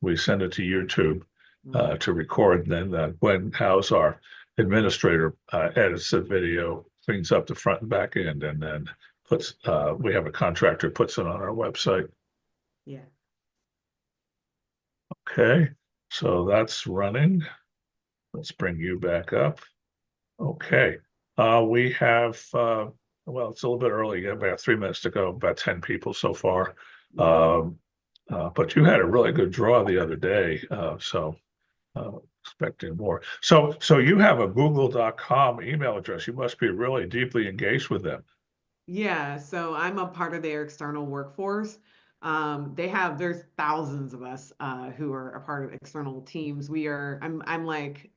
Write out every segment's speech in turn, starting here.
we send it to YouTube to record. And then Gwen House, our administrator, edits the video, cleans up the front and back end, and then puts we have a contractor puts it on our website. Yeah. Okay, so that's running. Let's bring you back up. Okay, we have well, it's a little bit early. About 3 minutes to go. About 10 people so far. But you had a really good draw the other day, so expecting more. So you have a google.com email address. You must be really deeply engaged with them. Yeah, so I'm a part of their external workforce. There's thousands of us who are a part of external teams. I'm like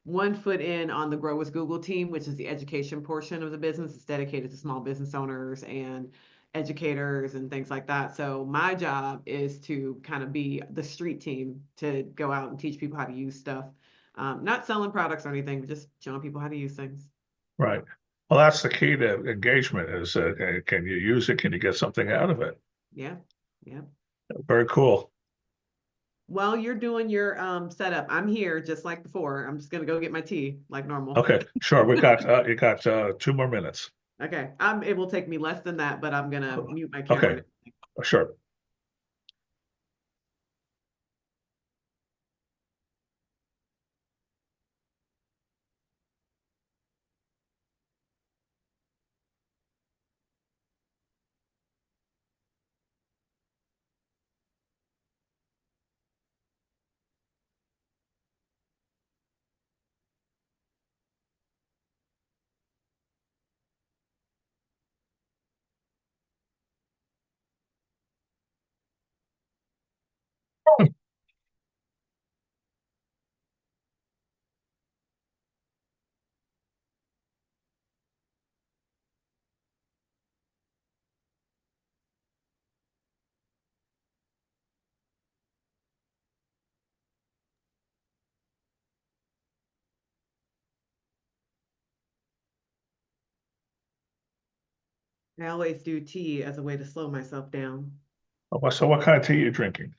1 foot in on the Grow with Google team, which is the education portion of the business. It's dedicated to small business owners and educators and things like that. So my job is to kind of be the street team to go out and teach people how to use stuff. Not selling products or anything, but just showing people how to use things. Right. Well, that's the key to engagement is can you use it? Can you get something out of it? Yeah, yeah. Very cool. While you're doing your setup, I'm here just like before. I'm just gonna go get my tea like normal. Okay, sure. We got you got 2 more minutes. Okay, it will take me less than that, but I'm gonna mute my camera. Okay, sure. I always do tea as a way to slow myself down. So what kind of tea are you drinking?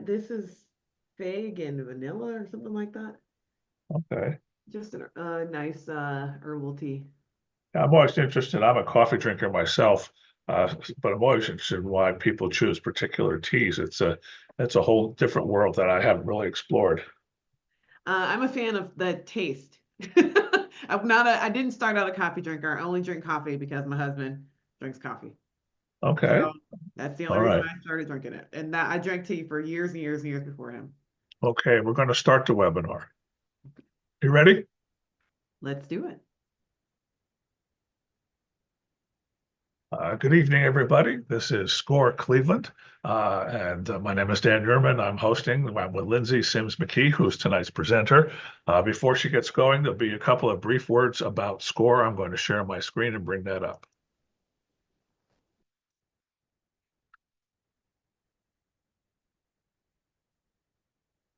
This is fig and vanilla or something like that. Okay. Just a nice herbal tea. I'm always interested. I'm a coffee drinker myself, but I'm always interested in why people choose particular teas. It's a whole different world that I haven't really explored. I'm a fan of the taste. I didn't start out a coffee drinker. I only drink coffee because my husband drinks coffee. Okay. So that's the only All reason right. I started drinking it. And that I drank tea for years and years and years before him. Okay, we're going to start the webinar. You ready? Let's do it. Good evening, everybody. This is SCORE Cleveland, and my name is Dan Yerman. I'm hosting. I'm with Lindsay Sims McKee, who's tonight's presenter. Before she gets going, there'll be a couple of brief words about SCORE. I'm going to share my screen and bring that up.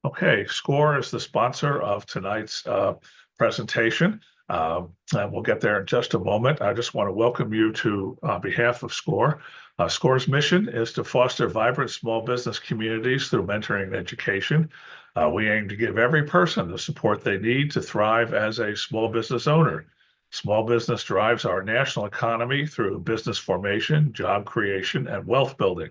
Okay, SCORE is the sponsor of tonight's presentation. And we'll get there in just a moment. I just want to welcome you to on behalf of SCORE. SCORE's mission is to foster vibrant small business communities through mentoring and education. We aim to give every person the support they need to thrive as a small business owner. Small business drives our national economy through business formation, job creation, and wealth building.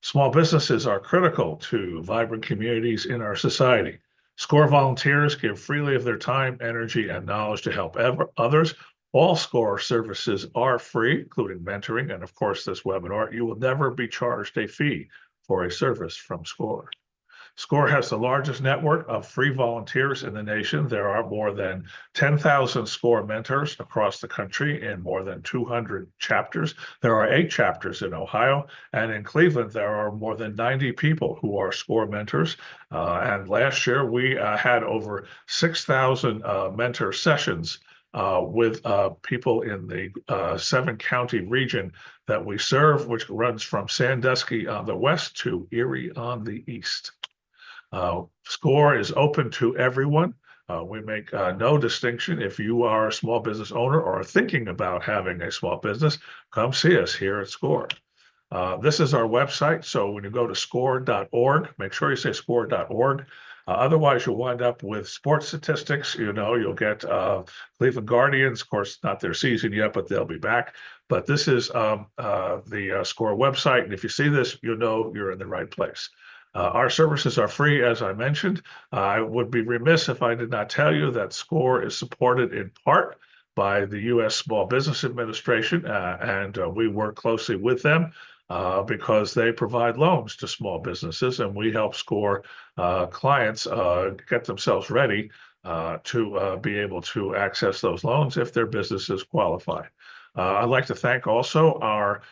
Small businesses are critical to vibrant communities in our society. SCORE volunteers give freely of their time, energy, and knowledge to help others. All SCORE services are free, including mentoring and, of course, this webinar. You will never be charged a fee for a service from SCORE. SCORE has the largest network of free volunteers in the nation. There are more than 10,000 SCORE mentors across the country in more than 200 chapters. There are 8 chapters in Ohio, and in Cleveland, there are more than 90 people who are SCORE mentors. And last year, we had over 6,000 mentor sessions with people in the 7-county region that we serve, which runs from Sandusky on the west to Erie on the east. SCORE is open to everyone. We make no distinction. If you are a small business owner or are thinking about having a small business, come see us here at SCORE. This is our website. So when you go to score.org, make sure you say score.org. Otherwise, you'll wind up with sports statistics. You'll get Cleveland Guardians. Of course, not their season yet, but they'll be back. But this is the Score website. And if you see this, you know you're in the right place. Our services are free, as I mentioned. I would be remiss if I did not tell you that Score is supported in part by the U.S. Small Business Administration, and we work closely with them because they provide loans to small businesses, and we help Score clients get themselves ready to be able to access those loans if their businesses qualify. I'd like to thank also our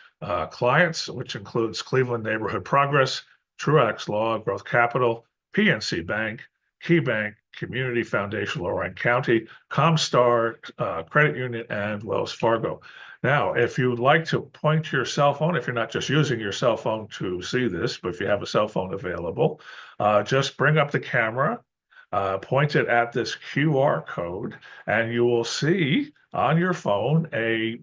clients, which includes Cleveland Neighborhood Progress, Truax Law, Growth Capital, PNC Bank, Key Bank, Community Foundation, Lorraine County, Comstar Credit Union, and Wells Fargo. Now, if you'd like to point your cell phone, if you're not just using your cell phone to see this, but if you have a cell phone available, just bring up the camera, point it at this QR code, and you will see on your phone a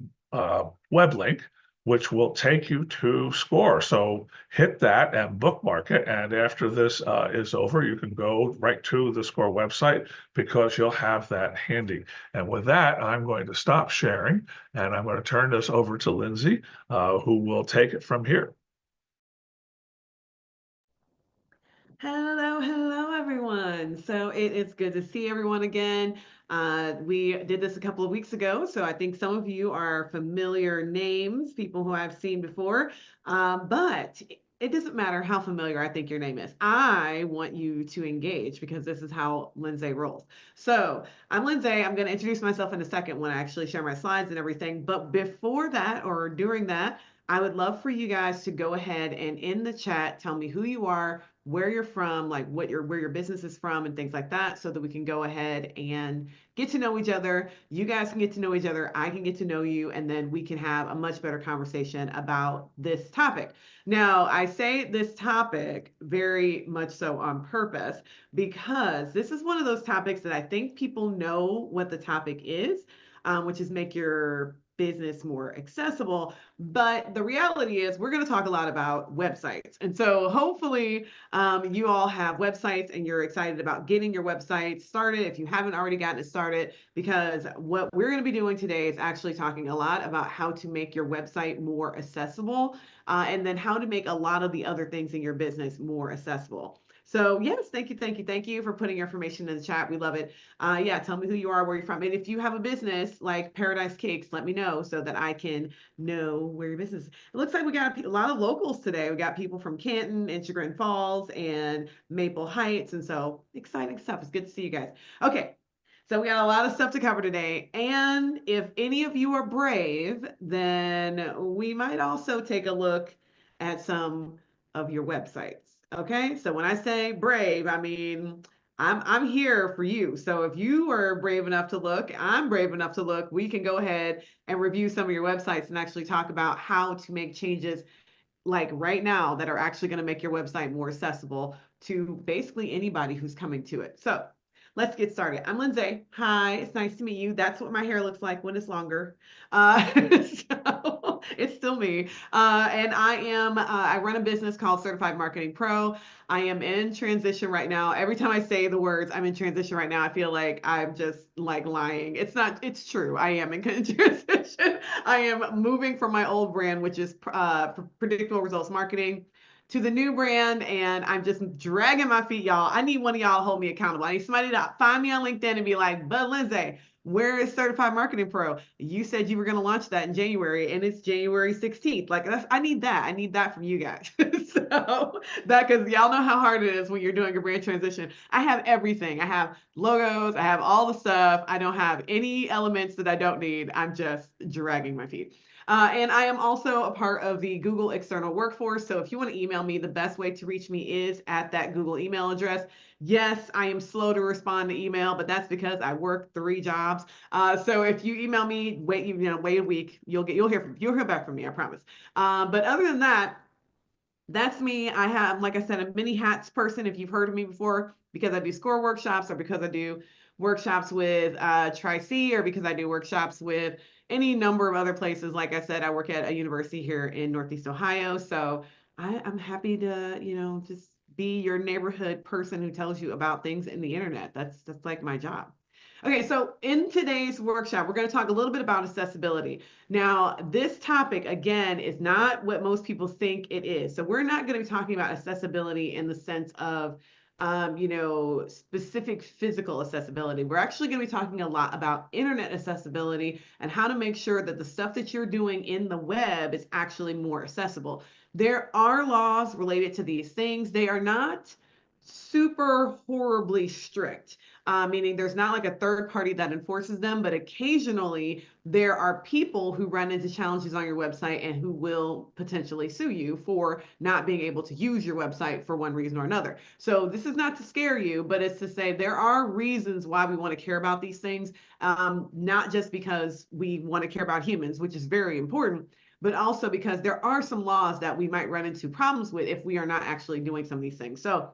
web link which will take you to Score. So hit that and bookmark it. And after this is over, you can go right to the Score website because you'll have that handy. And with that, I'm going to stop sharing and I'm going to turn this over to Lindsay, who will take it from here. Hello, everyone. So it is good to see everyone again. We did this a couple of weeks ago, so I think some of you are familiar names, people who I've seen before. But it doesn't matter how familiar I think your name is. I want you to engage because this is how Lindsay rolls. So I'm Lindsay. I'm going to introduce myself in a second when I actually share my slides and everything. But before that or during that, I would love for you guys to go ahead and in the chat tell me who you are, where you're from, like where your business is from and things like that, so that we can go ahead and get to know each other. You guys can get to know each other, I can get to know you, and then we can have a much better conversation about this topic. Now, I say this topic very much so on purpose because this is one of those topics that I think people know what the topic is, which is make your business more accessible. But the reality is, we're going to talk a lot about websites. And so hopefully, you all have websites and you're excited about getting your website started if you haven't already gotten it started, because what we're going to be doing today is actually talking a lot about how to make your website more accessible, and then how to make a lot of the other things in your business more accessible. So yes, thank you for putting your information in the chat. We love it. Yeah, tell me who you are, where you're from. And if you have a business like Paradise Cakes, let me know so that I can know where your business is. It looks like we got a lot of locals today. We got people from Canton and Chagrin Falls and Maple Heights. And so exciting stuff. It's good to see you guys. Okay. So we got a lot of stuff to cover today. And if any of you are brave, then we might also take a look at some of your websites. Okay. So when I say brave, I mean, I'm here for you. So if you are brave enough to look, I'm brave enough to look, we can go ahead and review some of your websites and actually talk about how to make changes like right now that are actually going to make your website more accessible to basically anybody who's coming to it. So let's get started. I'm Lindsay. Hi, it's nice to meet you. That's what my hair looks like when it's longer. So it's still me. And I run a business called Certified Marketing Pro. I am in transition right now. Every time I say the words, I'm in transition right now, I feel like I'm just like lying. It's not, it's true. I am in transition. I am moving from my old brand, which is predictable results marketing, to the new brand, and I'm just dragging my feet, y'all. I need one of y'all to hold me accountable. I need somebody to find me on LinkedIn and be like, but Lindsay, where is Certified Marketing Pro? You said you were going to launch that in January, and it's January 16th. Like, I need that. I need that from you guys. So that, because y'all know how hard it is when you're doing a brand transition. I have everything. I have logos. I have all the stuff. I don't have any elements that I don't need. I'm just dragging my feet. And I am also a part of the Google external workforce. So if you want to email me, the best way to reach me is at that Google email address. Yes, I am slow to respond to email, but that's because I work 3 jobs. So if you email me, wait a week, you'll hear back from me, I promise. But other than that, that's me. I have, like I said, a many hats person, if you've heard of me before, because I do Score workshops, or because I do workshops with Tri-C, or because I do workshops with any number of other places. Like I said, I work at a university here in Northeast Ohio. So I'm happy to, just be your neighborhood person who tells you about things in the internet. That's like my job. Okay, so in today's workshop, we're going to talk a little bit about accessibility. Now, this topic, again, is not what most people think it is. So we're not going to be talking about accessibility in the sense of, specific physical accessibility. We're actually going to be talking a lot about internet accessibility and how to make sure that the stuff that you're doing in the web is actually more accessible. There are laws related to these things. They are not super horribly strict, meaning there's not like a third party that enforces them, but occasionally there are people who run into challenges on your website and who will potentially sue you for not being able to use your website for one reason or another. So this is not to scare you, but it's to say there are reasons why we want to care about these things, not just because we want to care about humans, which is very important, but also because there are some laws that we might run into problems with if we are not actually doing some of these things. So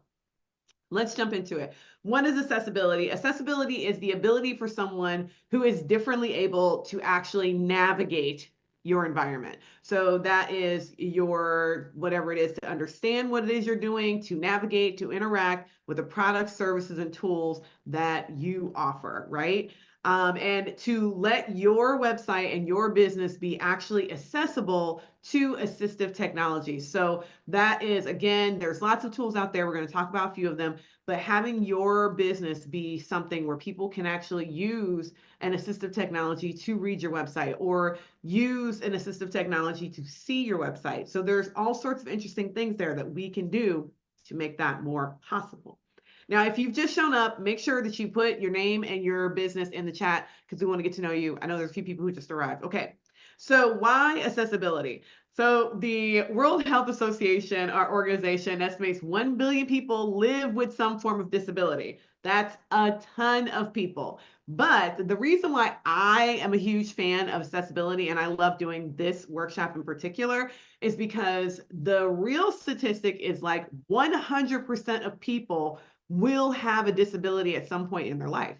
let's jump into it. One is accessibility. Accessibility is the ability for someone who is differently able to actually navigate your environment. So that is your, whatever it is, to understand what it is you're doing, to navigate, to interact with the products, services, and tools that you offer, right? And to let your website and your business be actually accessible to assistive technology. So that is, again, there's lots of tools out there. We're going to talk about a few of them, but having your business be something where people can actually use an assistive technology to read your website or use an assistive technology to see your website. So there's all sorts of interesting things there that we can do to make that more possible. Now, if you've just shown up, make sure that you put your name and your business in the chat because we want to get to know you. I know there's a few people who just arrived. Okay. So why accessibility? So the World Health Association, our organization, estimates 1 billion people live with some form of disability. That's a ton of people. But the reason why I am a huge fan of accessibility and I love doing this workshop in particular is because the real statistic is like 100% of people will have a disability at some point in their life.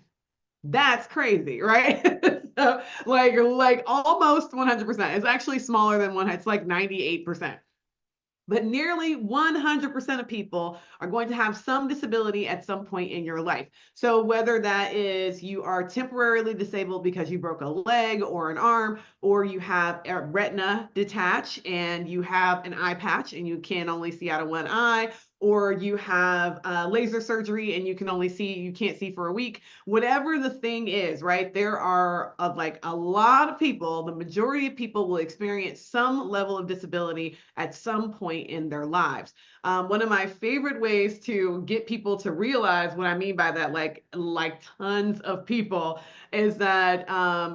That's crazy, right? So like almost 100%. It's actually smaller than one. It's like 98%. But nearly 100% of people are going to have some disability at some point in your life. So whether that is you are temporarily disabled because you broke a leg or an arm, or you have a retina detach and you have an eye patch and you can only see out of one eye, or you have laser surgery and you can't see for a week, whatever the thing is, right? There are like a lot of people, the majority of people will experience some level of disability at some point in their lives. One of my favorite ways to get people to realize what I mean by that, like tons of people, is that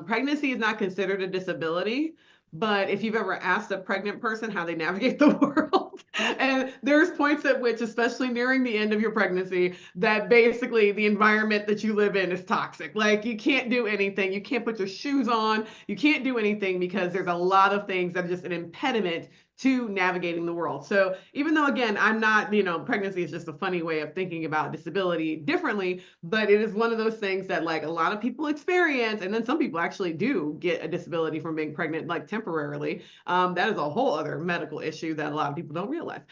pregnancy is not considered a disability. But if you've ever asked a pregnant person how they navigate the world, and there's points at which, especially nearing the end of your pregnancy, that basically the environment that you live in is toxic. Like you can't do anything. You can't put your shoes on. You can't do anything because there's a lot of things that are just an impediment to navigating the world. So even though, again, I'm not, pregnancy is just a funny way of thinking about disability differently, but it is one of those things that like a lot of people experience. And then some people actually do get a disability from being pregnant, like temporarily. That is a whole other medical issue that a lot of people don't realize.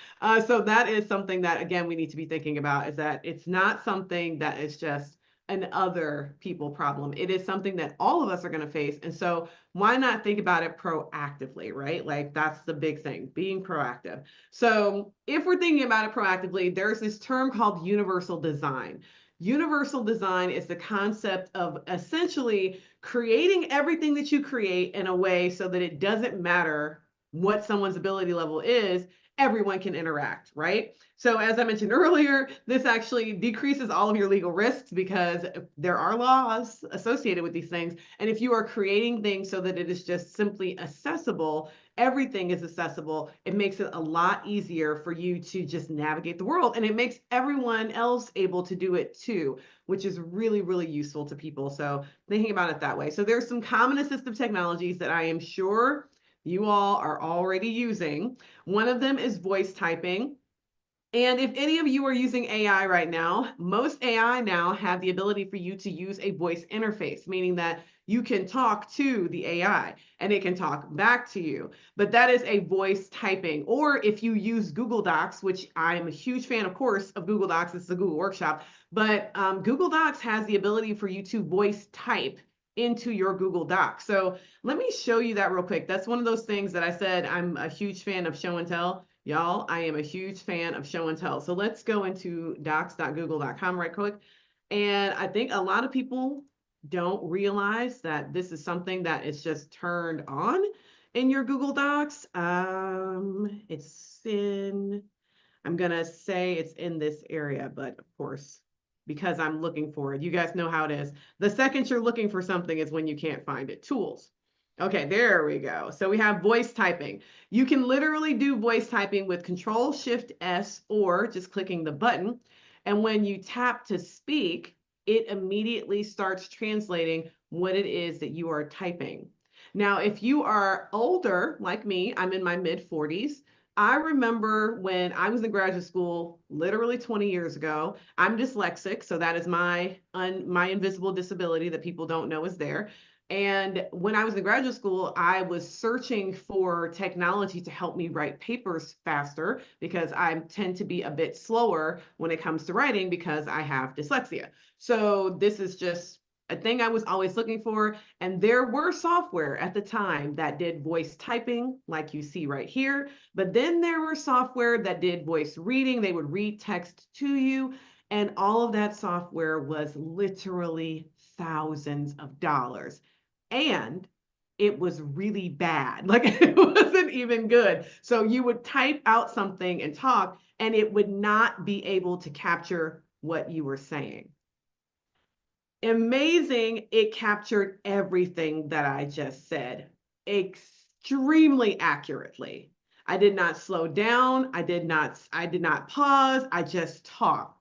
So that is something that, again, we need to be thinking about, is that it's not something that is just an other people problem. It is something that all of us are going to face. And so why not think about it proactively, right? Like that's the big thing, being proactive. So if we're thinking about it proactively, there's this term called universal design. Universal design is the concept of essentially creating everything that you create in a way so that it doesn't matter what someone's ability level is, everyone can interact, right? So as I mentioned earlier, this actually decreases all of your legal risks because there are laws associated with these things. And if you are creating things so that it is just simply accessible, everything is accessible, it makes it a lot easier for you to just navigate the world. And it makes everyone else able to do it too, which is really, really useful to people. So thinking about it that way. So there's some common assistive technologies that I am sure you all are already using. One of them is voice typing. And if any of you are using AI right now, most AI now have the ability for you to use a voice interface, meaning that you can talk to the AI and it can talk back to you. But that is a voice typing. Or if you use Google Docs, which I'm a huge fan, of course, of Google Docs, it's the Google Workshop, but Google Docs has the ability for you to voice type into your Google Doc. So let me show you that real quick. That's one of those things that I said I'm a huge fan of show and tell. Y'all, I am a huge fan of show and tell. So let's go into docs.google.com right quick. And I think a lot of people don't realize that this is something that is just turned on in your Google Docs. It's in, I'm gonna say it's in this area, but of course, because I'm looking for it, you guys know how it is. The second you're looking for something is when you can't find it. Tools. Okay, there we go. So we have voice typing. You can literally do voice typing with Control Shift S or just clicking the button. And when you tap to speak, it immediately starts translating what it is that you are typing. Now, if you are older, like me, I'm in my mid 40s. I remember when I was in graduate school, literally 20 years ago. I'm dyslexic, so that is my invisible disability that people don't know is there. And when I was in graduate school, I was searching for technology to help me write papers faster because I tend to be a bit slower when it comes to writing because I have dyslexia. So this is just a thing I was always looking for. And there were software at the time that did voice typing, like you see right here. But then there were software that did voice reading. They would read text to you. And all of that software was literally thousands of dollars. And it was really bad. Like it wasn't even good. So you would type out something and talk, and it would not be able to capture what you were saying. Amazing, it captured everything that I just said extremely accurately. I did not slow down. I did not pause. I just talked.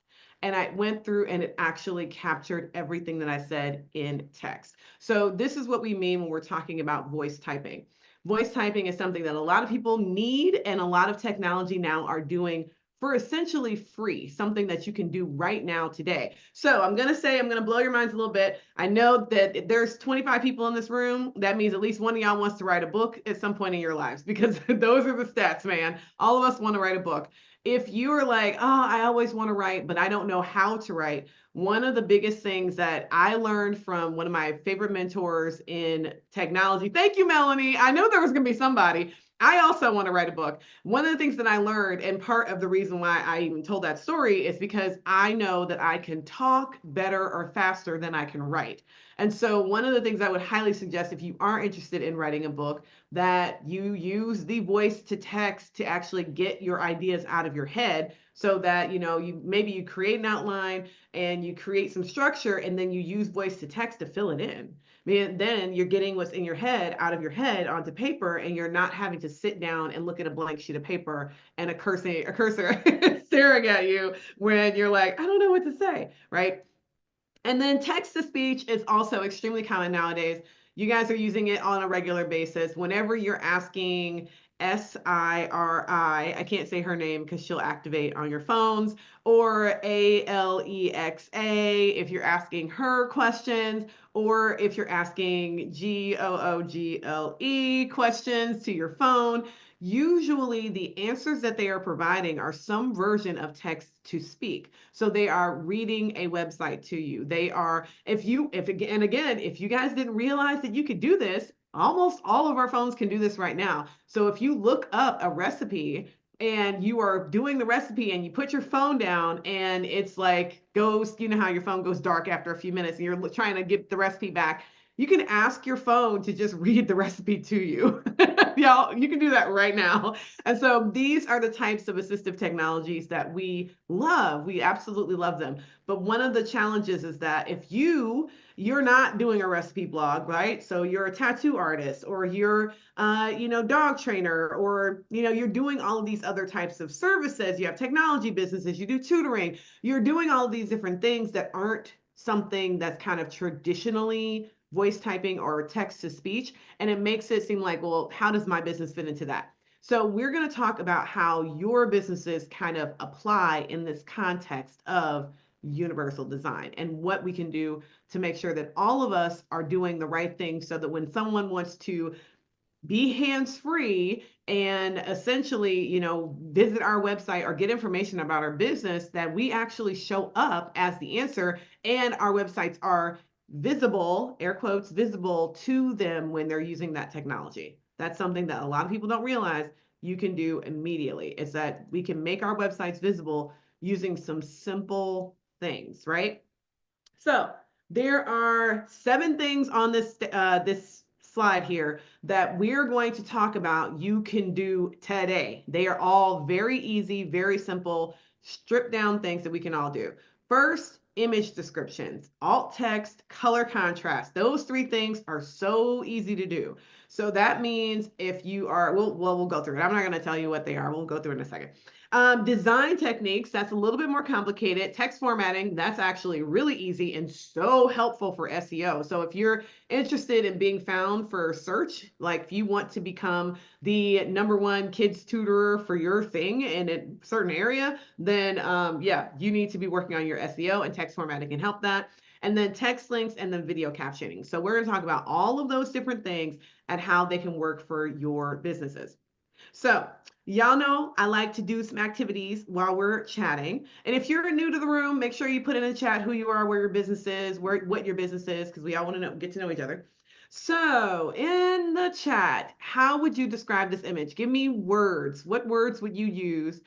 And I went through and it actually captured everything that I said in text. So this is what we mean when we're talking about voice typing. Voice typing is something that a lot of people need and a lot of technology now are doing for essentially free, something that you can do right now today. So I'm going to blow your minds a little bit. I know that if there's 25 people in this room. That means at least one of y'all wants to write a book at some point in your lives because those are the stats, man. All of us want to write a book. If you are like, oh, I always want to write, but I don't know how to write, one of the biggest things that I learned from one of my favorite mentors in technology, thank you, Melanie. I know there was going to be somebody. I also want to write a book. One of the things that I learned, and part of the reason why I even told that story, is because I know that I can talk better or faster than I can write. And so, one of the things I would highly suggest if you are interested in writing a book, that you use the voice to text to actually get your ideas out of your head so that you create an outline and you create some structure and then you use voice to text to fill it in. Then you're getting what's in your head out of your head onto paper, and you're not having to sit down and look at a blank sheet of paper and a cursor staring at you when you're like, I don't know what to say, right? And then text to speech is also extremely common nowadays. You guys are using it on a regular basis. Whenever you're asking Siri, I can't say her name because she'll activate on your phones, or Alexa, if you're asking her questions, or if you're asking Google questions to your phone, usually the answers that they are providing are some version of text to speak. So they are reading a website to you. They are, if you guys didn't realize that you could do this, almost all of our phones can do this right now. So if you look up a recipe and you are doing the recipe and you put your phone down and it's like goes, you know how your phone goes dark after a few minutes and you're trying to get the recipe back, you can ask your phone to just read the recipe to you. Y'all, you can do that right now. And so these are the types of assistive technologies that we love. We absolutely love them. But one of the challenges is that if you're not doing a recipe blog, right? So you're a tattoo artist, or you're dog trainer, or you're doing all of these other types of services. You have technology businesses, you do tutoring, you're doing all of these different things that aren't something that's kind of traditionally voice typing or text to speech. And it makes it seem like, well, how does my business fit into that? So we're going to talk about how your businesses kind of apply in this context of universal design and what we can do to make sure that all of us are doing the right thing so that when someone wants to be hands-free and essentially, visit our website or get information about our business, that we actually show up as the answer and our websites are visible, air quotes, visible to them when they're using that technology. That's something that a lot of people don't realize you can do immediately. Is that we can make our websites visible using some simple things, right? So there are 7 things on this slide here that we're going to talk about you can do today. They are all very easy, very simple, stripped down things that we can all do. First, image descriptions, alt text, color contrast. Those 3 things are so easy to do. So that means if you are, we'll go through it. I'm not going to tell you what they are. We'll go through it in a second. Design techniques, that's a little bit more complicated. Text formatting, that's actually really easy and so helpful for SEO. So if you're interested in being found for search, like if you want to become the #1 kids tutor for your thing in a certain area, then yeah, you need to be working on your SEO, and text formatting can help that. And then text links and then video captioning. So we're going to talk about all of those different things and how they can work for your businesses. So y'all know I like to do some activities while we're chatting. And if you're new to the room, make sure you put in the chat who you are, where your business is, what your business is, because we all want to get to know each other. So in the chat, how would you describe this image? Give me words. What words would you use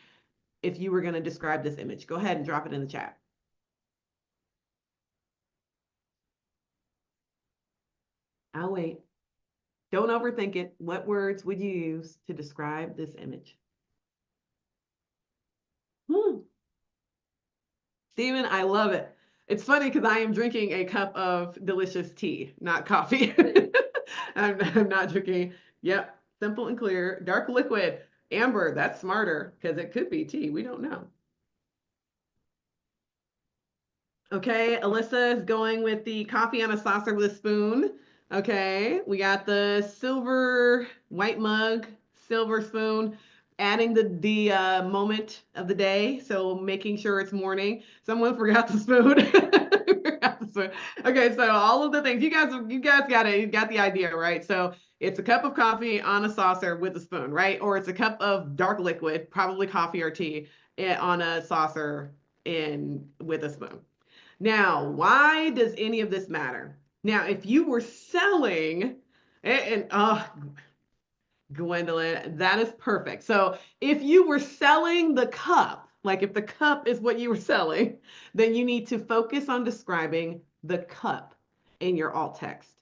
if you were going to describe this image? Go ahead and drop it in the chat. I'll wait. Don't overthink it. What words would you use to describe this image? Hmm. Steven, I love it. It's funny because I am drinking a cup of delicious tea, not coffee. I'm not drinking. Yep, simple and clear. Dark liquid. Amber, that's smarter because it could be tea. We don't know. Okay, Alyssa is going with the coffee on a saucer with a spoon. Okay, we got the silver white mug, silver spoon, adding the moment of the day, so making sure it's morning. Someone forgot the spoon. Forgot the spoon. Okay, so all of the things you guys got it. You got the idea, right? So it's a cup of coffee on a saucer with a spoon, right? Or it's a cup of dark liquid, probably coffee or tea, on a saucer in with a spoon. Now, why does any of this matter? Now, if you were selling, and Gwendolyn, that is perfect. So if you were selling the cup, like if the cup is what you were selling, then you need to focus on describing the cup in your alt text.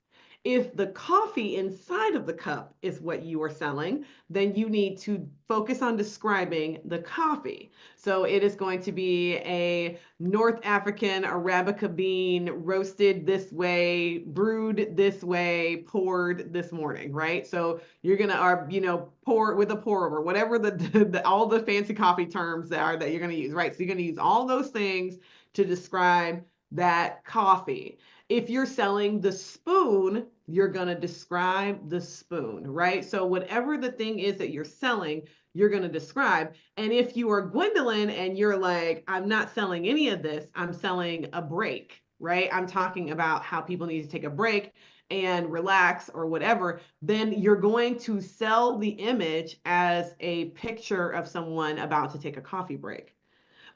If the coffee inside of the cup is what you are selling, then you need to focus on describing the coffee. So it is going to be a North African Arabica bean roasted this way, brewed this way, poured this morning, right? So you're gonna, pour with a pour over, whatever all the fancy coffee terms that you're gonna use, right? So you're gonna use all those things to describe that coffee. If you're selling the spoon, you're going to describe the spoon, right? So whatever the thing is that you're selling, you're going to describe. And if you are Gwendolyn and you're like, I'm not selling any of this, I'm selling a break, right? I'm talking about how people need to take a break and relax or whatever, then you're going to sell the image as a picture of someone about to take a coffee break.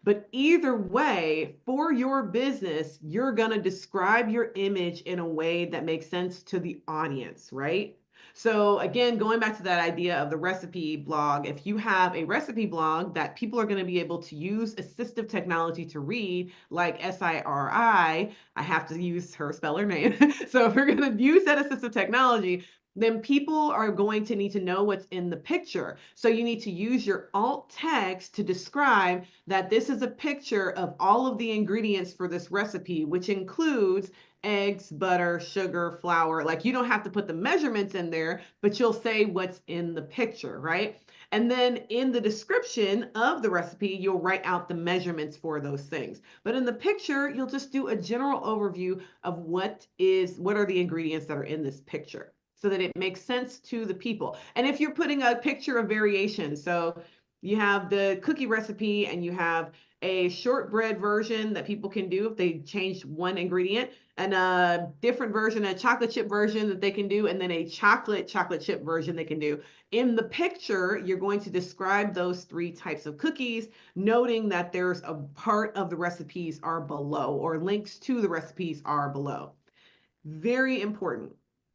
But either way, for your business, you're going to describe your image in a way that makes sense to the audience, right? So again, going back to that idea of the recipe blog, if you have a recipe blog that people are going to be able to use assistive technology to read, like SIRI, I have to use her speller name. So if you're going to use that assistive technology, then people are going to need to know what's in the picture. So you need to use your alt text to describe that this is a picture of all of the ingredients for this recipe, which includes eggs, butter, sugar, flour. Like you don't have to put the measurements in there, but you'll say what's in the picture, right? And then in the description of the recipe, you'll write out the measurements for those things. But in the picture, you'll just do a general overview of what are the ingredients that are in this picture. so that it makes sense to the people. And if you're putting a picture of variation, so you have the cookie recipe and you have a shortbread version that people can do if they change one ingredient, and a different version, a chocolate chip version that they can do, and then a chocolate chip version they can do. In the picture, you're going to describe those three types of cookies, noting that there's a part of the recipes are below, or links to the recipes are below. Very important.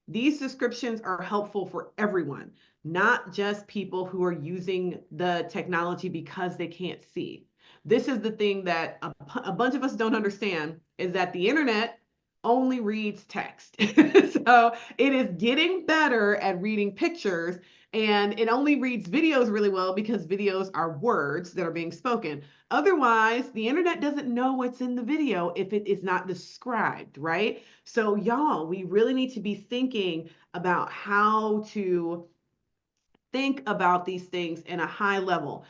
These descriptions are helpful for everyone, not just people who are using the technology because they can't see. This is the thing that a bunch of us don't understand, is that the internet only reads text. So it is getting better at reading pictures, and it only reads videos really well because videos are words that are being spoken. Otherwise, the internet doesn't know what's in the video if it is not described, right? So, y'all, we really need to be thinking about how to think about these things in a high level.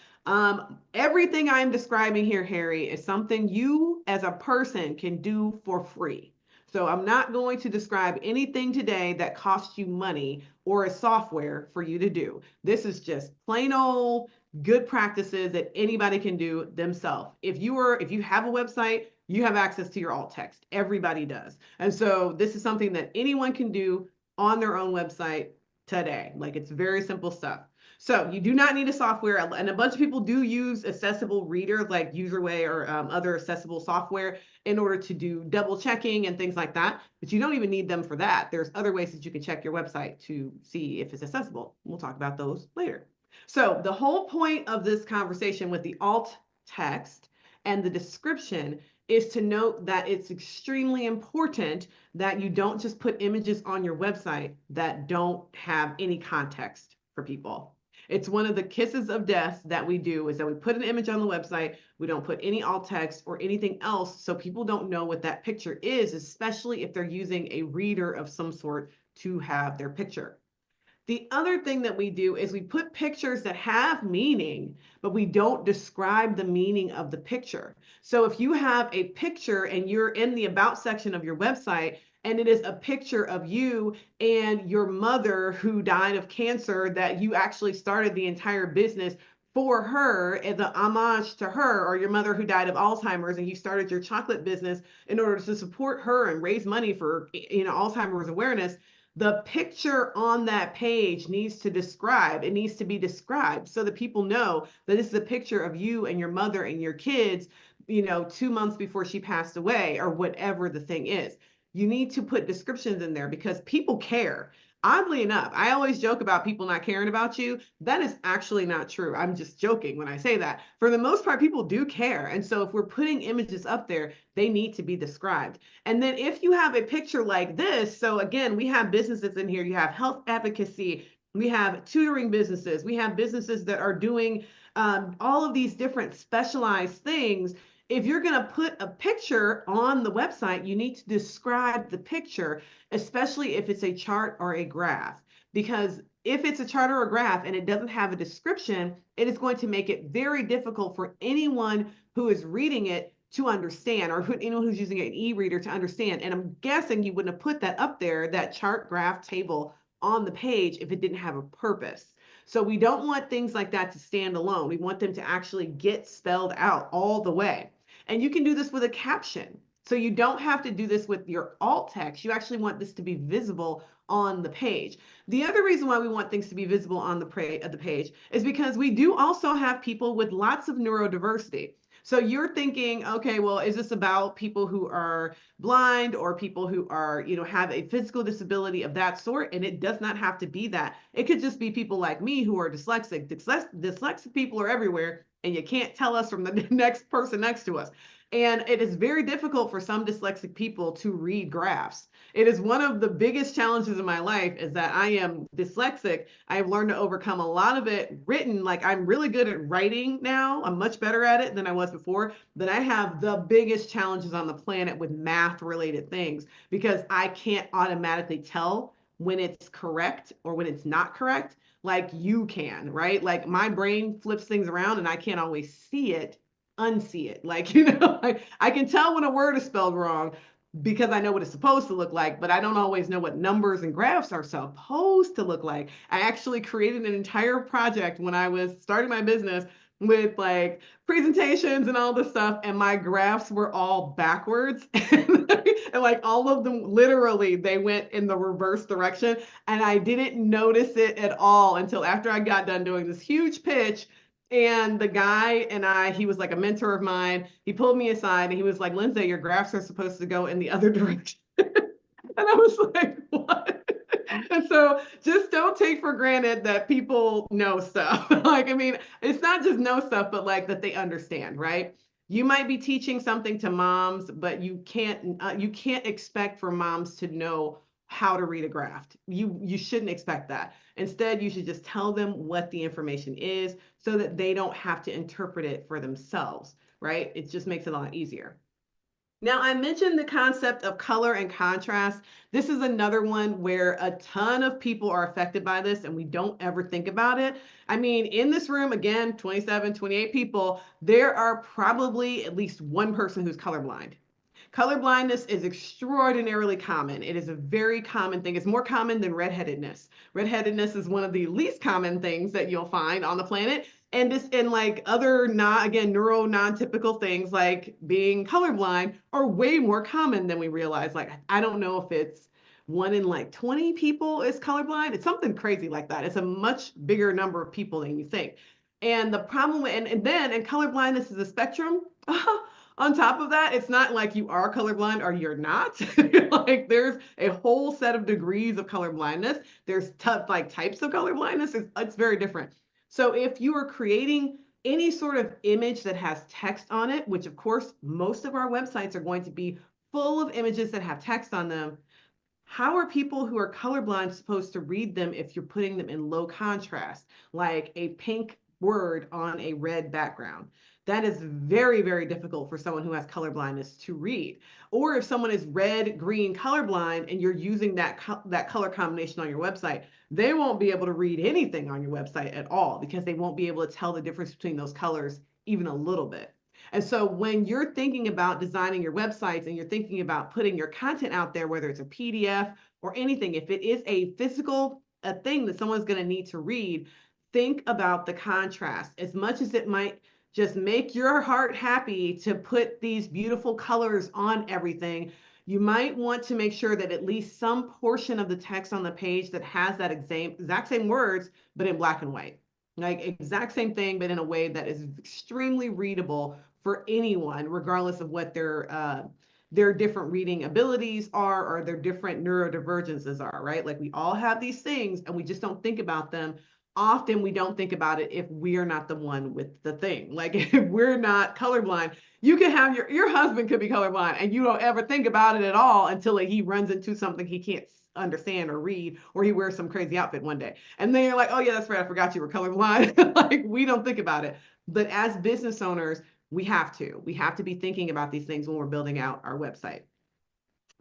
Everything I'm describing here, Harry, is something you as a person can do for free. So I'm not going to describe anything today that costs you money or a software for you to do. This is just plain old good practices that anybody can do themselves. If you have a website, you have access to your alt text. Everybody does. And so this is something that anyone can do on their own website today. Like, it's very simple stuff. So you do not need a software, and a bunch of people do use accessible reader like Userway or other accessible software in order to do double checking and things like that. But you don't even need them for that. There's other ways that you can check your website to see if it's accessible. We'll talk about those later. So the whole point of this conversation with the alt text and the description is to note that it's extremely important that you don't just put images on your website that don't have any context for people. It's one of the kisses of death that we do, is that we put an image on the website, we don't put any alt text or anything else, so people don't know what that picture is, especially if they're using a reader of some sort to have their picture. The other thing that we do is we put pictures that have meaning, but we don't describe the meaning of the picture. So if you have a picture and you're in the about section of your website, and it is a picture of you and your mother who died of cancer, that you actually started the entire business for her as an homage to her, or your mother who died of Alzheimer's and you started your chocolate business in order to support her and raise money for Alzheimer's awareness, the picture on that page needs to describe, it needs to be described so that people know that this is a picture of you and your mother and your kids, 2 months before she passed away, or whatever the thing is. You need to put descriptions in there because people care. Oddly enough, I always joke about people not caring about you. That is actually not true. I'm just joking when I say that. For the most part, people do care. And so if we're putting images up there, they need to be described. And then if you have a picture like this, so again, we have businesses in here, you have health advocacy, we have tutoring businesses, we have businesses that are doing all of these different specialized things. If you're going to put a picture on the website, you need to describe the picture, especially if it's a chart or a graph. Because if it's a chart or a graph and it doesn't have a description, it is going to make it very difficult for anyone who is reading it to understand, or anyone who's using an e-reader to understand. And I'm guessing you wouldn't have put that up there, that chart, graph, table on the page, if it didn't have a purpose. So we don't want things like that to stand alone. We want them to actually get spelled out all the way. And you can do this with a caption. So you don't have to do this with your alt text. You actually want this to be visible on the page. The other reason why we want things to be visible on the page is because we do also have people with lots of neurodiversity. So you're thinking, okay, well, is this about people who are blind or people who are, have a physical disability of that sort? And it does not have to be that. It could just be people like me who are dyslexic. Dyslexic people are everywhere, and you can't tell us from the next person next to us. And it is very difficult for some dyslexic people to read graphs. It is one of the biggest challenges in my life, is that I am dyslexic. I have learned to overcome a lot of it written. Like, I'm really good at writing now. I'm much better at it than I was before. But I have the biggest challenges on the planet with math related things, because I can't automatically tell when it's correct or when it's not correct, like you can, right? Like, my brain flips things around and I can't always see it, unsee it. Like, I can tell when a word is spelled wrong, because I know what it's supposed to look like, but I don't always know what numbers and graphs are supposed to look like. I actually created an entire project when I was starting my business with like presentations and all this stuff, and my graphs were all backwards. And like all of them, literally, they went in the reverse direction. And I didn't notice it at all until after I got done doing this huge pitch. And the guy and he was like a mentor of mine. He pulled me aside and he was like, Lindsay, your graphs are supposed to go in the other direction. And I was like, what? And so just don't take for granted that people know stuff. Like, I mean, it's not just know stuff, but like that they understand, right? You might be teaching something to moms, but you can't expect for moms to know how to read a graph. You shouldn't expect that. Instead, you should just tell them what the information is so that they don't have to interpret it for themselves, right? It just makes it a lot easier. Now, I mentioned the concept of color and contrast. This is another one where a ton of people are affected by this and we don't ever think about it. I mean, in this room, again, 27, 28 people, there are probably at least one person who's colorblind. Color blindness is extraordinarily common. It is a very common thing. It's more common than redheadedness. Redheadedness is one of the least common things that you'll find on the planet. And this and like other not again neuro non-typical things like being colorblind are way more common than we realize. Like I don't know if it's one in like 20 people is colorblind. It's something crazy like that. It's a much bigger number of people than you think. And the problem and color blindness is a spectrum. On top of that, it's not like you are colorblind or you're not. Like there's a whole set of degrees of color blindness. There's tough like types of color blindness. It's very different. So if you are creating any sort of image that has text on it, which of course most of our websites are going to be full of images that have text on them, how are people who are colorblind supposed to read them if you're putting them in low contrast, like a pink word on a red background? That is very, very difficult for someone who has color blindness to read. Or if someone is red, green, colorblind, and you're using that color combination on your website, they won't be able to read anything on your website at all because they won't be able to tell the difference between those colors even a little bit. And so when you're thinking about designing your websites and you're thinking about putting your content out there, whether it's a PDF or anything, if it is a physical a thing that someone's going to need to read, think about the contrast. As much as it might just make your heart happy to put these beautiful colors on everything, you might want to make sure that at least some portion of the text on the page that has that exact same words, but in black and white. Like exact same thing, but in a way that is extremely readable for anyone, regardless of what their different reading abilities are or their different neurodivergences are, right? Like we all have these things and we just don't think about them. Often we don't think about it if we are not the one with the thing. Like if we're not colorblind, you can have your husband could be colorblind and you don't ever think about it at all until he runs into something he can't understand or read, or he wears some crazy outfit one day. And then you're like, oh yeah, that's right, I forgot you were colorblind. Like we don't think about it. But as business owners, we have to. We have to be thinking about these things when we're building out our website.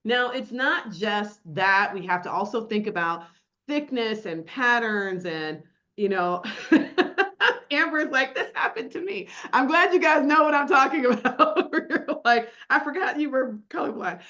Now, it's not just that. We have to also think about thickness and patterns and, you know, Amber's like, this happened to me. I'm glad you guys know what I'm talking about. Like, I forgot you were colorblind.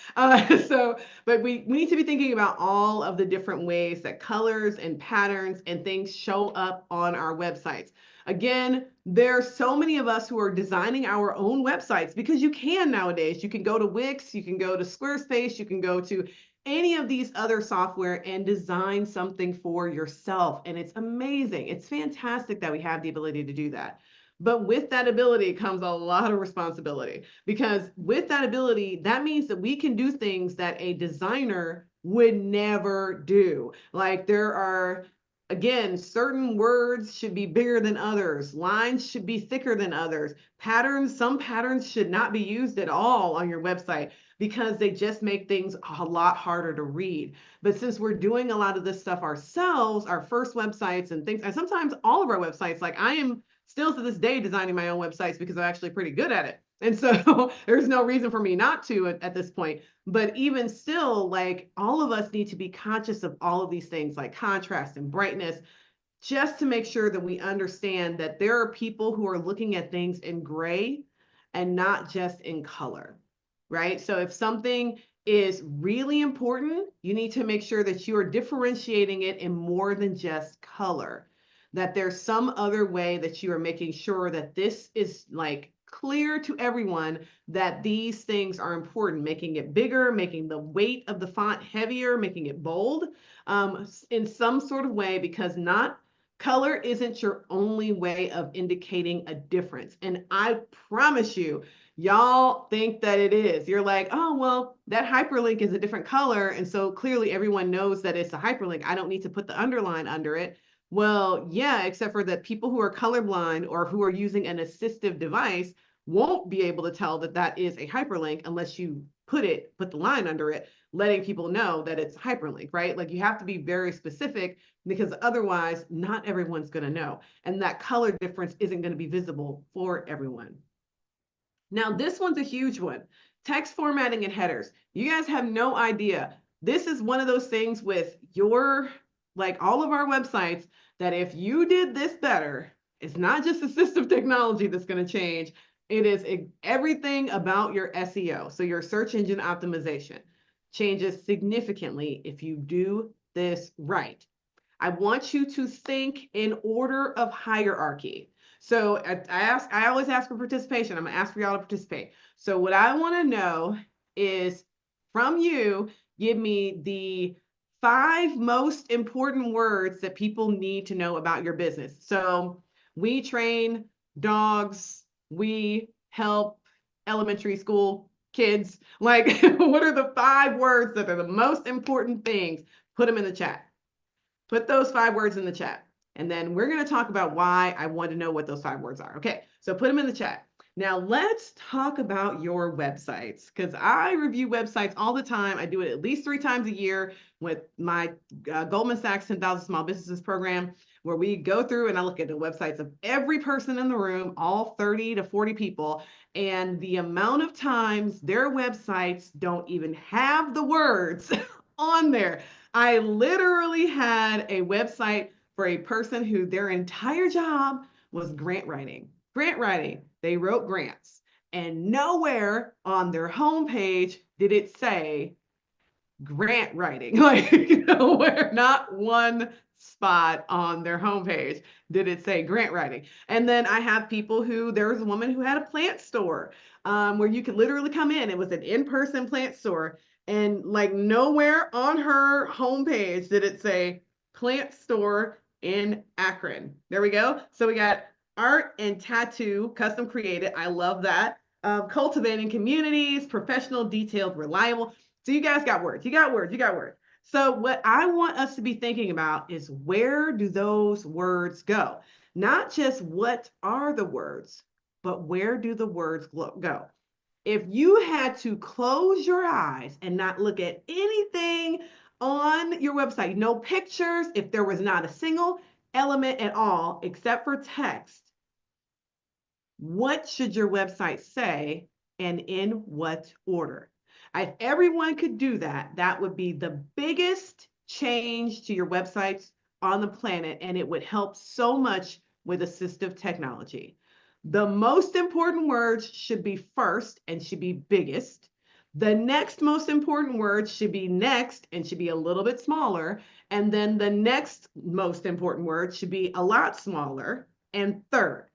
But we need to be thinking about all of the different ways that colors and patterns and things show up on our websites. Again, there are so many of us who are designing our own websites because you can nowadays. You can go to Wix, you can go to Squarespace, you can go to any of these other software and design something for yourself. And it's amazing. It's fantastic that we have the ability to do that. But with that ability comes a lot of responsibility because with that ability, that means that we can do things that a designer would never do. Like there are, again, certain words should be bigger than others. Lines should be thicker than others. Some patterns should not be used at all on your website because they just make things a lot harder to read. But since we're doing a lot of this stuff ourselves, our first websites and things, and sometimes all of our websites, like I am still to this day designing my own websites because I'm actually pretty good at it. And so there's no reason for me not to at this point. But even still, like all of us need to be conscious of all of these things like contrast and brightness, just to make sure that we understand that there are people who are looking at things in gray and not just in color. right? So if something is really important, you need to make sure that you are differentiating it in more than just color, that there's some other way that you are making sure that this is like clear to everyone that these things are important, making it bigger, making the weight of the font heavier, making it bold, in some sort of way, because not color isn't your only way of indicating a difference. And I promise you, y'all think that it is. You're like, oh, well, that hyperlink is a different color. And so clearly everyone knows that it's a hyperlink. I don't need to put the underline under it. Well, yeah, except for that people who are colorblind or who are using an assistive device won't be able to tell that that is a hyperlink unless you put the line under it, letting people know that it's hyperlink, right? Like you have to be very specific because otherwise not everyone's going to know. And that color difference isn't going to be visible for everyone. Now, this one's a huge one. Text formatting and headers. You guys have no idea. This is one of those things with like all of our websites, that if you did this better, it's not just assistive technology that's going to change. It is everything about your SEO. So your search engine optimization changes significantly if you do this right. I want you to think in order of hierarchy. So I always ask for participation. I'm gonna ask for y'all to participate. So what I want to know is from you, give me the 5 most important words that people need to know about your business. So we train dogs, we help elementary school kids. Like, what are the 5 words that are the most important things? Put them in the chat. Put those 5 words in the chat. And then we're going to talk about why I want to know what those 5 words are. Okay, so put them in the chat. Now let's talk about your websites, because I review websites all the time. I do it at least 3 times a year with my Goldman Sachs 10,000 Small Businesses program, where we go through and I look at the websites of every person in the room, all 30 to 40 people, and the amount of times their websites don't even have the words on there. I literally had a website for a person who their entire job was grant writing. Grant writing. They wrote grants. And nowhere on their homepage did it say grant writing. Like nowhere, not one spot on their homepage did it say grant writing. And then I have people who, there was a woman who had a plant store, where you could literally come in. It was an in-person plant store. And like nowhere on her homepage did it say plant store in Akron. There we go. So we got art and tattoo, custom created. I love that. Cultivating communities, professional, detailed, reliable. So you guys got words. You got words. You got words. So what I want us to be thinking about is, where do those words go? Not just what are the words, but where do the words go? If you had to close your eyes and not look at anything on your website, no pictures, if there was not a single element at all except for text, what should your website say and in what order? If everyone could do that, that would be the biggest change to your websites on the planet, and it would help so much with assistive technology. The most important words should be first and should be biggest. The next most important word should be next and should be a little bit smaller. And then the next most important word should be a lot smaller and third.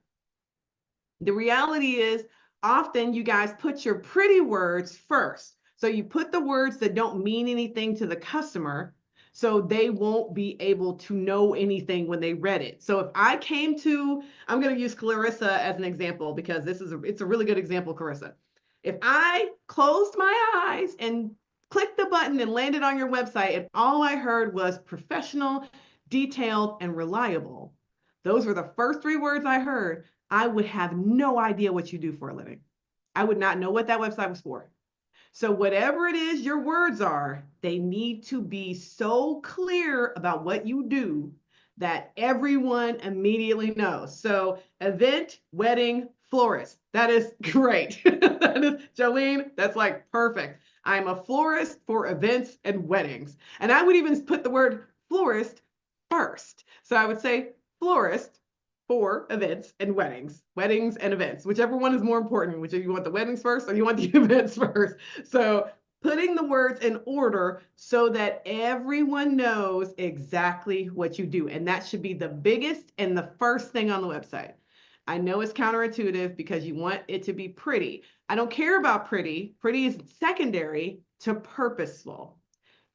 The reality is, often you guys put your pretty words first. So you put the words that don't mean anything to the customer, so they won't be able to know anything when they read it. So if I came to, I'm going to use Clarissa as an example because it's a really good example, Clarissa. If I closed my eyes and clicked the button and landed on your website and all I heard was professional, detailed, and reliable, those were the first 3 words I heard, I would have no idea what you do for a living. I would not know what that website was for. So whatever it is your words are, they need to be so clear about what you do that everyone immediately knows. So event, wedding, florist. That is great. That is, Jolene, that's like perfect. I'm a florist for events and weddings. And I would even put the word florist first. So I would say florist for events and weddings and events, whichever one is more important, which you want the weddings first or you want the events first. So putting the words in order so that everyone knows exactly what you do. And that should be the biggest and the first thing on the website. I know it's counterintuitive because you want it to be pretty. I don't care about pretty. Pretty is secondary to purposeful.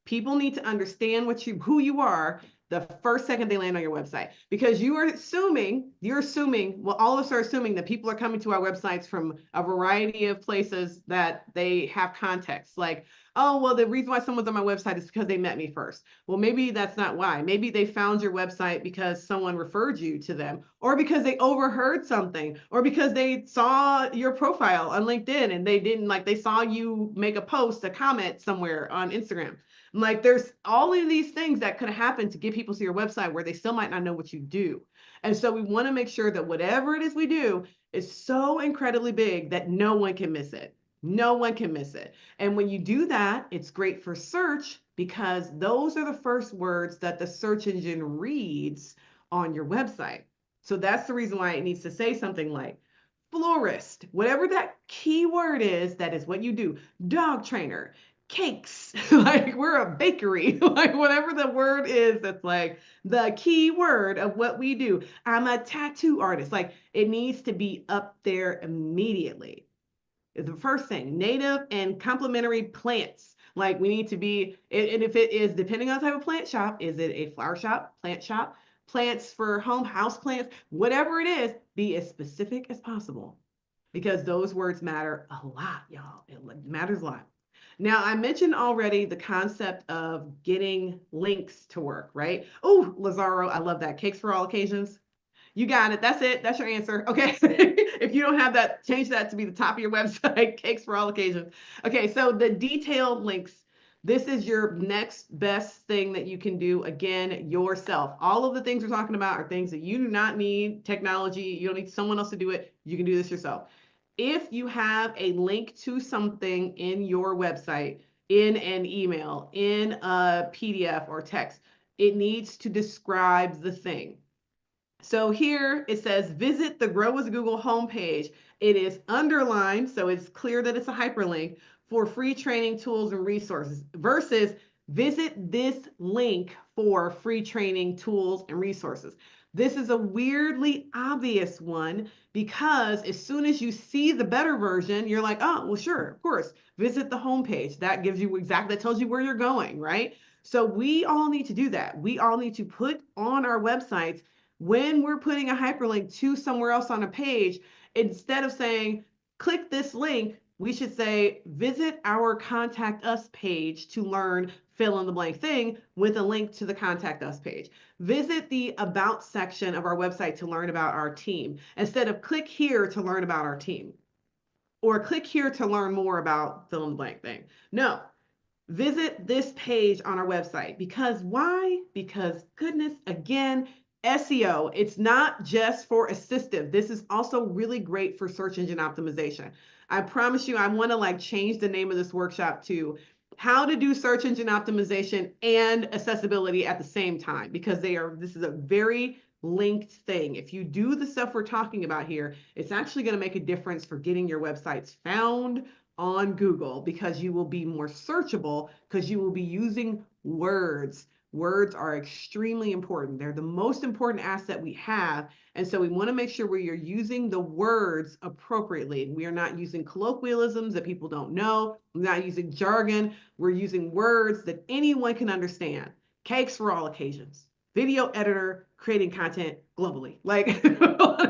People need to understand who you are the first second they land on your website, because you're assuming, well, all of us are assuming that people are coming to our websites from a variety of places that they have context. Like, oh, well, the reason why someone's on my website is because they met me first. Well, maybe that's not why. Maybe they found your website because someone referred you to them, or because they overheard something, or because they saw your profile on LinkedIn and they didn't like, they saw you make a post, a comment somewhere on Instagram. Like, there's all of these things that could happen to get people to your website where they still might not know what you do. And so we want to make sure that whatever it is we do is so incredibly big that no one can miss it. No one can miss it. And when you do that, it's great for search because those are the first words that the search engine reads on your website. So that's the reason why it needs to say something like florist, whatever that keyword is, that is what you do. Dog trainer, cakes, like we're a bakery, like whatever the word is, that's like the key word of what we do. I'm a tattoo artist. Like, it needs to be up there immediately. The first thing, native and complementary plants. Like, we need to be, and if it is, depending on the type of plant shop, is it a flower shop, plant shop, plants for home, house plants, whatever it is, be as specific as possible, because those words matter a lot, y'all. It matters a lot. Now, I mentioned already the concept of getting links to work, right? Oh, Lazaro, I love that. Cakes for all occasions. You got it. That's it. That's your answer. Okay. If you don't have that, change that to be the top of your website. Cakes for all occasions. Okay. So the detailed links. This is your next best thing that you can do, again, yourself. All of the things we're talking about are things that you do not need technology. You don't need someone else to do it. You can do this yourself. If you have a link to something in your website, in an email, in a PDF or text, it needs to describe the thing. So here it says, visit the Grow with Google homepage. It is underlined, so it's clear that it's a hyperlink for free training tools and resources, versus visit this link for free training tools and resources. This is a weirdly obvious one because as soon as you see the better version, you're like, oh, well, sure, of course, visit the homepage. That gives you exactly, that tells you where you're going, right? So we all need to do that. We all need to put on our websites, when we're putting a hyperlink to somewhere else on a page, instead of saying, click this link, we should say, visit our contact us page to learn fill in the blank thing with a link to the contact us page. Visit the about section of our website to learn about our team, instead of click here to learn about our team, or click here to learn more about fill in the blank thing. No, visit this page on our website. Because why? Because goodness, again, SEO, it's not just for assistive. This is also really great for search engine optimization. I promise you, I want to like change the name of this workshop to how to do search engine optimization and accessibility at the same time, because this is a very linked thing. If you do the stuff we're talking about here, it's actually going to make a difference for getting your websites found on Google, because you will be more searchable, because you will be using words. Words are extremely important. They're the most important asset we have. And so we want to make sure we are using the words appropriately. We are not using colloquialisms that people don't know. We're not using jargon. We're using words that anyone can understand. Cakes for all occasions. Video editor, creating content globally. Like,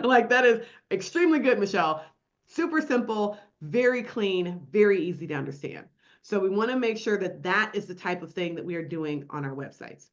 like that is extremely good, Michelle. Super simple, very clean, very easy to understand. So we want to make sure that that is the type of thing that we are doing on our websites.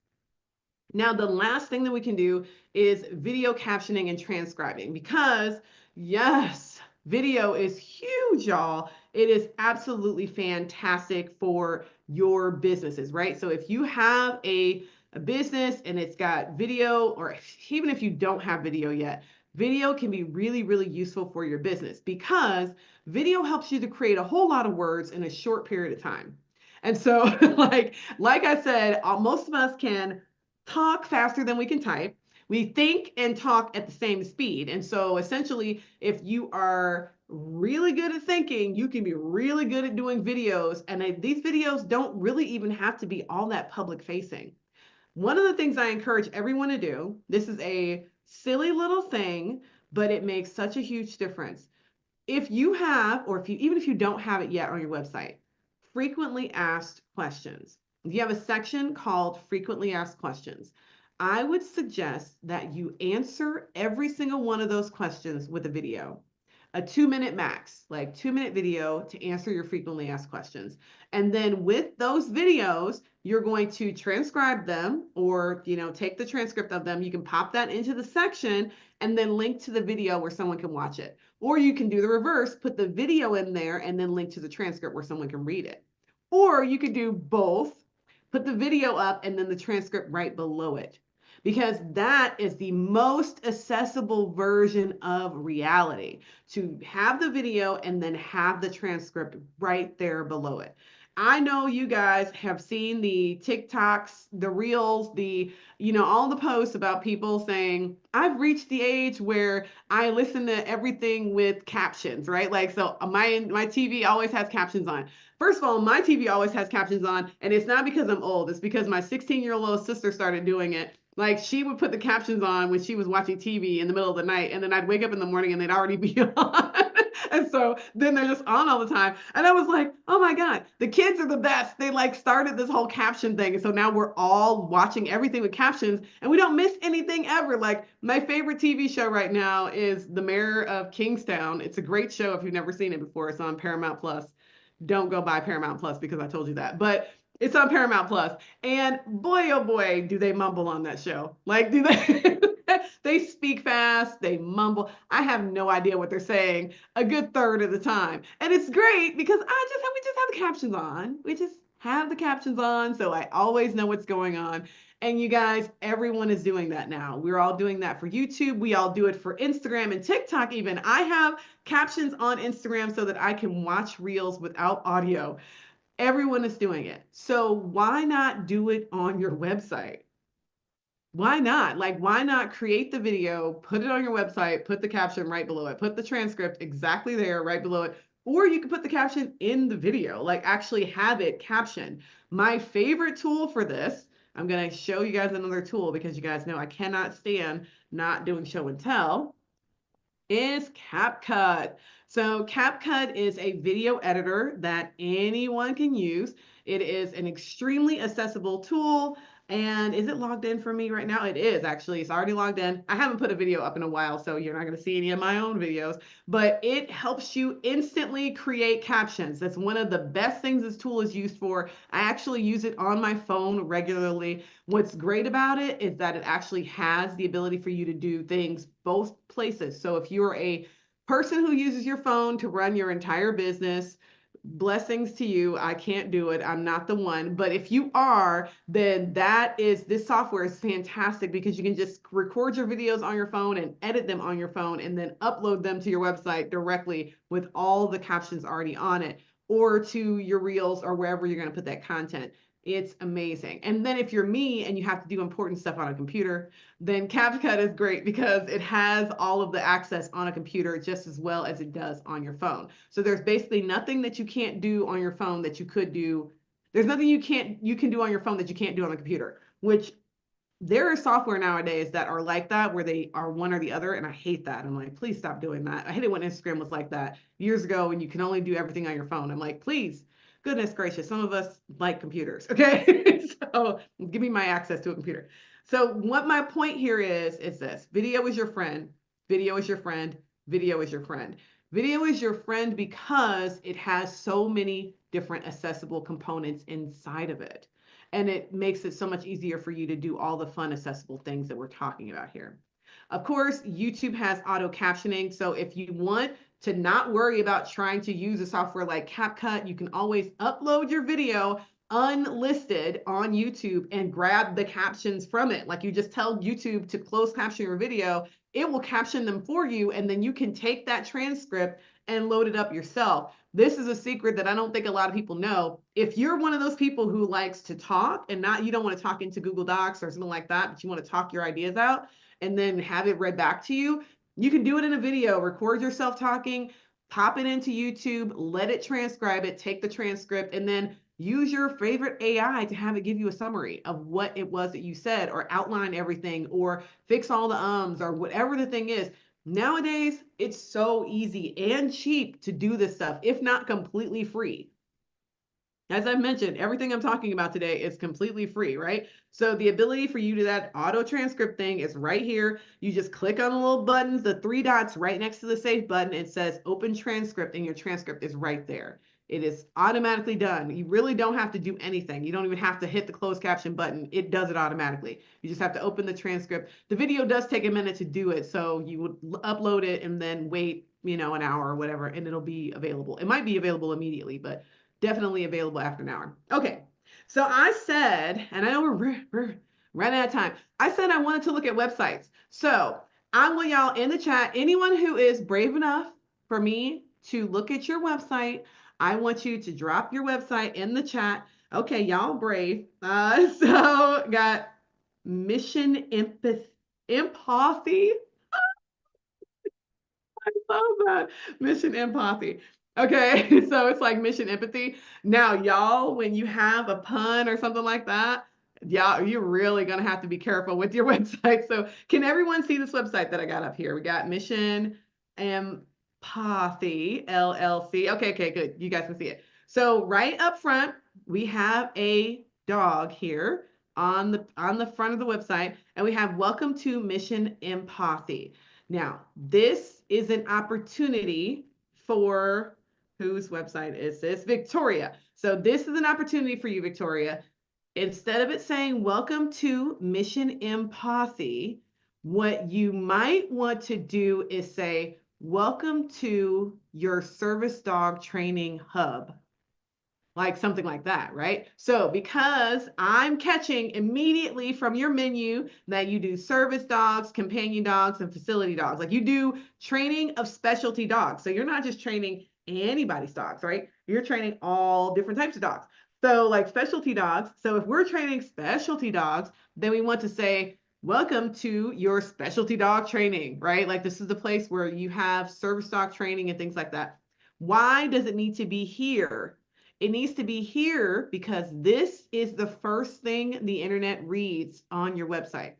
Now, the last thing that we can do is video captioning and transcribing, because yes, video is huge, y'all. It is absolutely fantastic for your businesses, right? So if you have a business and it's got video, or even if you don't have video yet, video can be really, really useful for your business, because video helps you to create a whole lot of words in a short period of time. And so like I said, most of us can talk faster than we can type. We think and talk at the same speed. And so essentially, if you are really good at thinking, you can be really good at doing videos. And these videos don't really even have to be all that public facing. One of the things I encourage everyone to do, this is a silly little thing, but it makes such a huge difference. If you have, or if you, even if you don't have it yet on your website, frequently asked questions. If you have a section called frequently asked questions, I would suggest that you answer every single one of those questions with a video. A 2 minute max, like 2 minute video to answer your frequently asked questions. And then with those videos, you're going to transcribe them or, take the transcript of them. You can pop that into the section and then link to the video where someone can watch it. Or you can do the reverse, put the video in there and then link to the transcript where someone can read it. Or you could do both, put the video up and then the transcript right below it. Because that is the most accessible version of reality, to have the video and then have the transcript right there below it. I know you guys have seen the TikToks, the reels, all the posts about people saying, I've reached the age where I listen to everything with captions, right? Like, so my TV always has captions on. First of all, my TV always has captions on, and it's not because I'm old. It's because my 16-year-old sister started doing it. Like, she would put the captions on when she was watching TV in the middle of the night, and then I'd wake up in the morning and they'd already be on. And so then they're just on all the time. And I was like, oh my God, the kids are the best. They like started this whole caption thing. And so now we're all watching everything with captions and we don't miss anything ever. Like, my favorite TV show right now is The Mayor of Kingstown. It's a great show if you've never seen it before. It's on Paramount Plus. Don't go buy Paramount Plus because I told you that. But it's on Paramount Plus. And boy, oh boy, do they mumble on that show. Like, do they? They speak fast, they mumble. I have no idea what they're saying a good third of the time. And it's great because we just have the captions on. We just have the captions on, so I always know what's going on. And you guys, everyone is doing that now. We're all doing that for YouTube. We all do it for Instagram and TikTok even. I have captions on Instagram so that I can watch reels without audio. Everyone is doing it. So why not do it on your website? Why not? Like, why not create the video, put it on your website, put the caption right below it, put the transcript exactly there right below it, or you can put the caption in the video, like actually have it captioned. My favorite tool for this, I'm going to show you guys another tool because you guys know I cannot stand not doing show and tell, is CapCut. So CapCut is a video editor that anyone can use. It is an extremely accessible tool. And is it logged in for me right now? It is actually. It's already logged in. I haven't put a video up in a while, so you're not going to see any of my own videos, but it helps you instantly create captions. That's one of the best things this tool is used for. I actually use it on my phone regularly. What's great about it is that it actually has the ability for you to do things both places. So if you're a person who uses your phone to run your entire business, blessings to you. I can't do it. I'm not the one. But if you are, then this software is fantastic because you can just record your videos on your phone and edit them on your phone and then upload them to your website directly with all the captions already on it, or to your reels or wherever you're going to put that content. It's amazing. And then if you're me and you have to do important stuff on a computer, then CapCut is great because it has all of the access on a computer just as well as it does on your phone. So there's basically nothing that you can't do on your phone that you could do. There's nothing you can do on your phone that you can't do on the computer, which there is software nowadays that are like that, where they are one or the other, and I hate that. I'm like, please stop doing that. I hate it when Instagram was like that years ago when you can only do everything on your phone. I'm like, please, goodness gracious, some of us like computers, okay? So give me my access to a computer. So what my point here is this: video is your friend, video is your friend, video is your friend. Video is your friend because it has so many different accessible components inside of it. And it makes it so much easier for you to do all the fun, accessible things that we're talking about here. Of course, YouTube has auto captioning. So if you want to not worry about trying to use a software like CapCut, you can always upload your video unlisted on YouTube and grab the captions from it. Like, you just tell YouTube to close caption your video, it will caption them for you, and then you can take that transcript and load it up yourself. This is a secret that I don't think a lot of people know. If you're one of those people who likes to talk and you don't want to talk into Google Docs or something like that, but you want to talk your ideas out, and then have it read back to you. You can do it in a video, record yourself talking, pop it into YouTube, let it transcribe it, take the transcript, and then use your favorite AI to have it give you a summary of what it was that you said, or outline everything, or fix all the ums, or whatever the thing is. Nowadays, it's so easy and cheap to do this stuff, if not completely free. As I mentioned, everything I'm talking about today is completely free, right? So the ability for you to do that auto transcript thing is right here. You just click on the little buttons, the three dots right next to the save button. It says open transcript, and your transcript is right there. It is automatically done. You really don't have to do anything. You don't even have to hit the closed caption button. It does it automatically. You just have to open the transcript. The video does take a minute to do it, so you would upload it and then wait, an hour or whatever, and it'll be available. It might be available immediately, but definitely available after an hour. Okay, so I said, and I know we're running out of time. I said I wanted to look at websites. So I want y'all in the chat, anyone who is brave enough for me to look at your website, I want you to drop your website in the chat. Okay, y'all brave. So got Mission Empathy. I love that. Mission empathy. Okay, so it's like mission empathy. Now, y'all, when you have a pun or something like that, y'all, you're really gonna have to be careful with your website. So, can everyone see this website that I got up here? We got Mission Empathy LLC. Okay, okay, good. You guys can see it. So, right up front, we have a dog here on the front of the website, and we have welcome to Mission Empathy. Now, this is an opportunity for whose website is this? Victoria. So this is an opportunity for you, Victoria. Instead of it saying, welcome to Mission Empathy, what you might want to do is say, welcome to your service dog training hub, like something like that, right? So because I'm catching immediately from your menu that you do service dogs, companion dogs, and facility dogs, like you do training of specialty dogs. So you're not just training anybody's dogs, right? You're training all different types of dogs. So like specialty dogs. So if we're training specialty dogs, then we want to say, welcome to your specialty dog training, right? Like this is the place where you have service dog training and things like that. Why does it need to be here? It needs to be here because this is the first thing the internet reads on your website.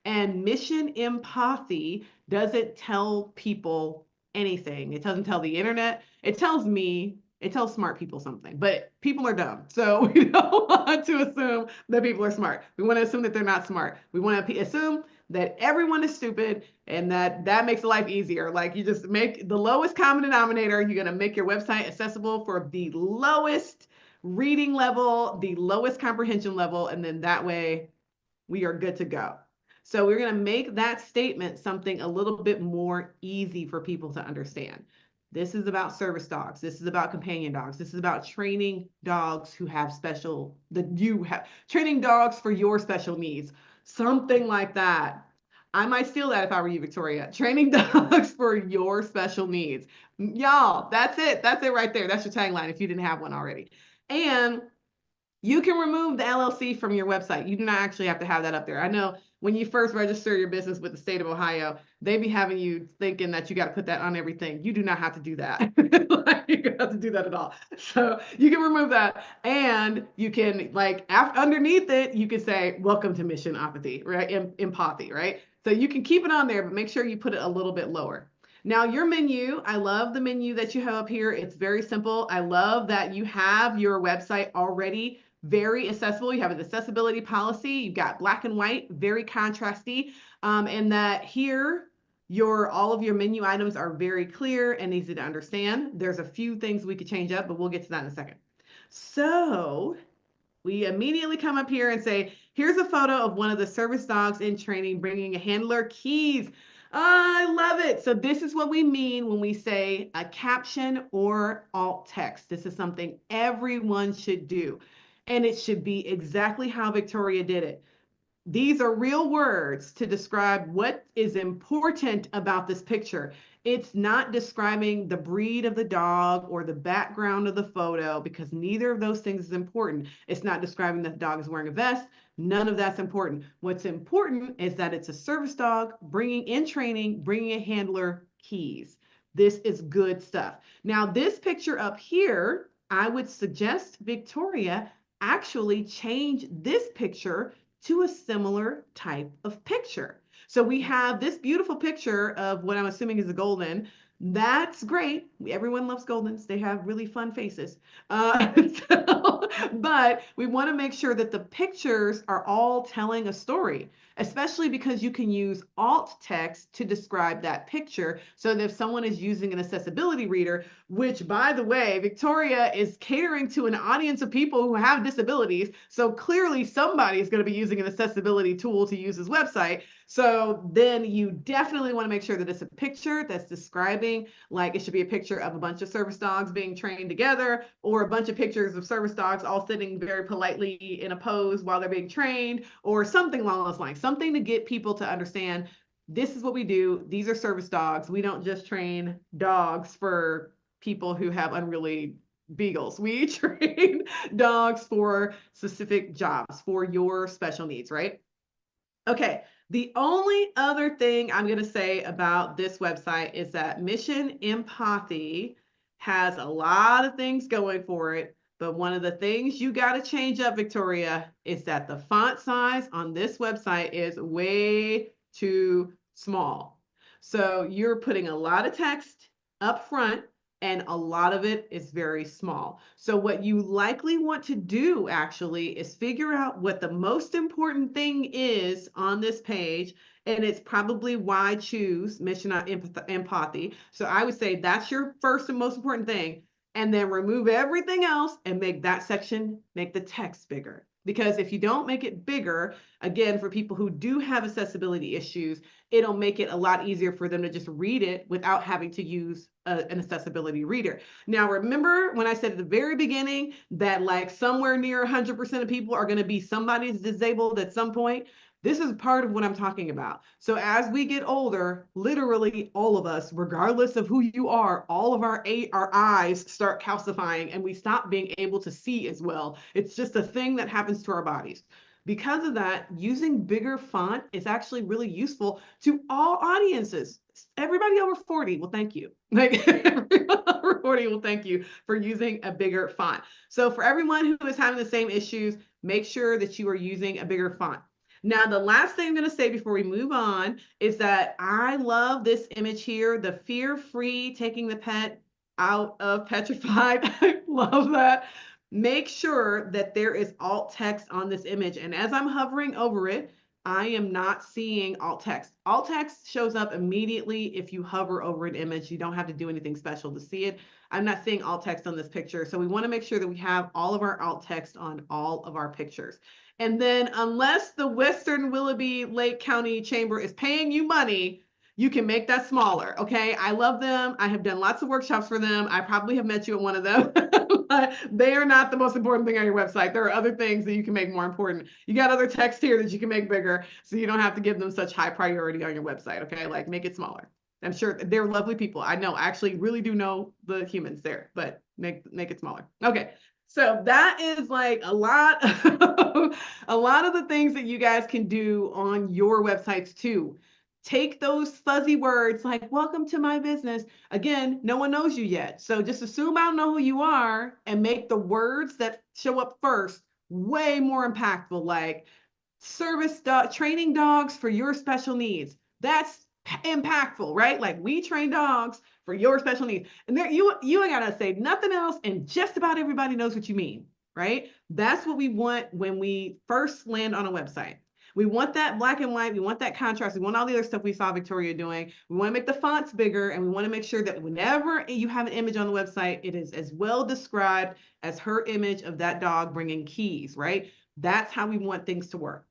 And Mission Empathy doesn't tell people anything. It doesn't tell the internet. It tells me, it tells smart people something, but people are dumb. So we don't want to assume that people are smart. We want to assume that they're not smart. We want to assume that everyone is stupid, and that makes life easier. Like you just make the lowest common denominator. You're going to make your website accessible for the lowest reading level, the lowest comprehension level, and then that way we are good to go. So we're going to make that statement something a little bit more easy for people to understand. This is about service dogs. This is about companion dogs. This is about training dogs who have special, that you have, training dogs for your special needs. Something like that. I might steal that if I were you, Victoria. Training dogs for your special needs. Y'all, that's it. That's it right there. That's your tagline if you didn't have one already. And you can remove the LLC from your website. You do not actually have to have that up there. I know when you first register your business with the state of Ohio, they be having you thinking that you got to put that on everything. You do not have to do that. Like, you don't have to do that at all. So you can remove that, and you can underneath it, you can say, welcome to Mission Apathy, right? Empathy, right? So you can keep it on there, but make sure you put it a little bit lower. Now your menu, I love the menu that you have up here. It's very simple. I love that you have your website already very accessible. You have an accessibility policy. You've got black and white, very contrasty, and that here all of your menu items are very clear and easy to understand. There's a few things we could change up, but we'll get to that in a second. So we immediately come up here and say, here's a photo of one of the service dogs in training bringing a handler keys. I love it. So this is what we mean when we say a caption or alt text. This is something everyone should do. And it should be exactly how Victoria did it. These are real words to describe what is important about this picture. It's not describing the breed of the dog or the background of the photo, because neither of those things is important. It's not describing that the dog is wearing a vest. None of that's important. What's important is that it's a service dog, bringing in training, bringing a handler, keys. This is good stuff. Now, this picture up here, I would suggest, Victoria, actually change this picture to a similar type of picture. So we have this beautiful picture of what I'm assuming is a golden. That's great. Everyone loves Goldens. They have really fun faces. But we want to make sure that the pictures are all telling a story, especially because you can use alt text to describe that picture. So that if someone is using an accessibility reader, which, by the way, Victoria is catering to an audience of people who have disabilities. So clearly somebody is going to be using an accessibility tool to use his website. So then you definitely want to make sure that it's a picture that's describing, like it should be a picture of a bunch of service dogs being trained together, or a bunch of pictures of service dogs all sitting very politely in a pose while they're being trained, or something along those lines, something to get people to understand this is what we do. These are service dogs. We don't just train dogs for people who have unruly beagles. We train dogs for specific jobs, for your special needs, right? Okay, the only other thing I'm going to say about this website is that Mission Empathy has a lot of things going for it. But one of the things you got to change up, Victoria, is that the font size on this website is way too small. So you're putting a lot of text up front, and a lot of it is very small. So what you likely want to do actually is figure out what the most important thing is on this page, and it's probably why I choose Mission Empathy. So I would say that's your first and most important thing, and then remove everything else and make that section, make the text bigger. Because if you don't make it bigger, again, for people who do have accessibility issues, it'll make it a lot easier for them to just read it without having to use an accessibility reader. Now, remember when I said at the very beginning that like somewhere near 100% of people are going to be somebody's disabled at some point? This is part of what I'm talking about. So as we get older, literally all of us, regardless of who you are, all of our eyes start calcifying and we stop being able to see as well. It's just a thing that happens to our bodies. Because of that, using bigger font is actually really useful to all audiences. Everybody over 40 will thank you. Like everyone over 40 will thank you for using a bigger font. So for everyone who is having the same issues, make sure that you are using a bigger font. Now, the last thing I'm going to say before we move on is that I love this image here, the fear-free taking the pet out of petrified. I love that. Make sure that there is alt text on this image. And as I'm hovering over it, I am not seeing alt text. Alt text shows up immediately if you hover over an image. You don't have to do anything special to see it. I'm not seeing alt text on this picture. So we want to make sure that we have all of our alt text on all of our pictures. And then unless the Western Willoughby Lake County Chamber is paying you money, you can make that smaller. Okay. I love them. I have done lots of workshops for them. I probably have met you at one of them. But they are not the most important thing on your website. There are other things that you can make more important. You got other text here that you can make bigger, so you don't have to give them such high priority on your website. Okay. Like make it smaller. I'm sure they're lovely people. I know, I actually really do know the humans there, but make it smaller. Okay. So that is like a lot of the things that you guys can do on your websites too. Take those fuzzy words like welcome to my business. Again, no one knows you yet. So just assume I don't know who you are and make the words that show up first way more impactful, like service dog training dogs for your special needs. That's impactful, right? Like we train dogs for your special needs. And there you ain't gotta say nothing else, and just about everybody knows what you mean, right? That's what we want when we first land on a website. We want that black and white. We want that contrast. We want all the other stuff we saw Victoria doing. We want to make the fonts bigger, and we want to make sure that whenever you have an image on the website, it is as well described as her image of that dog bringing keys, right? That's how we want things to work.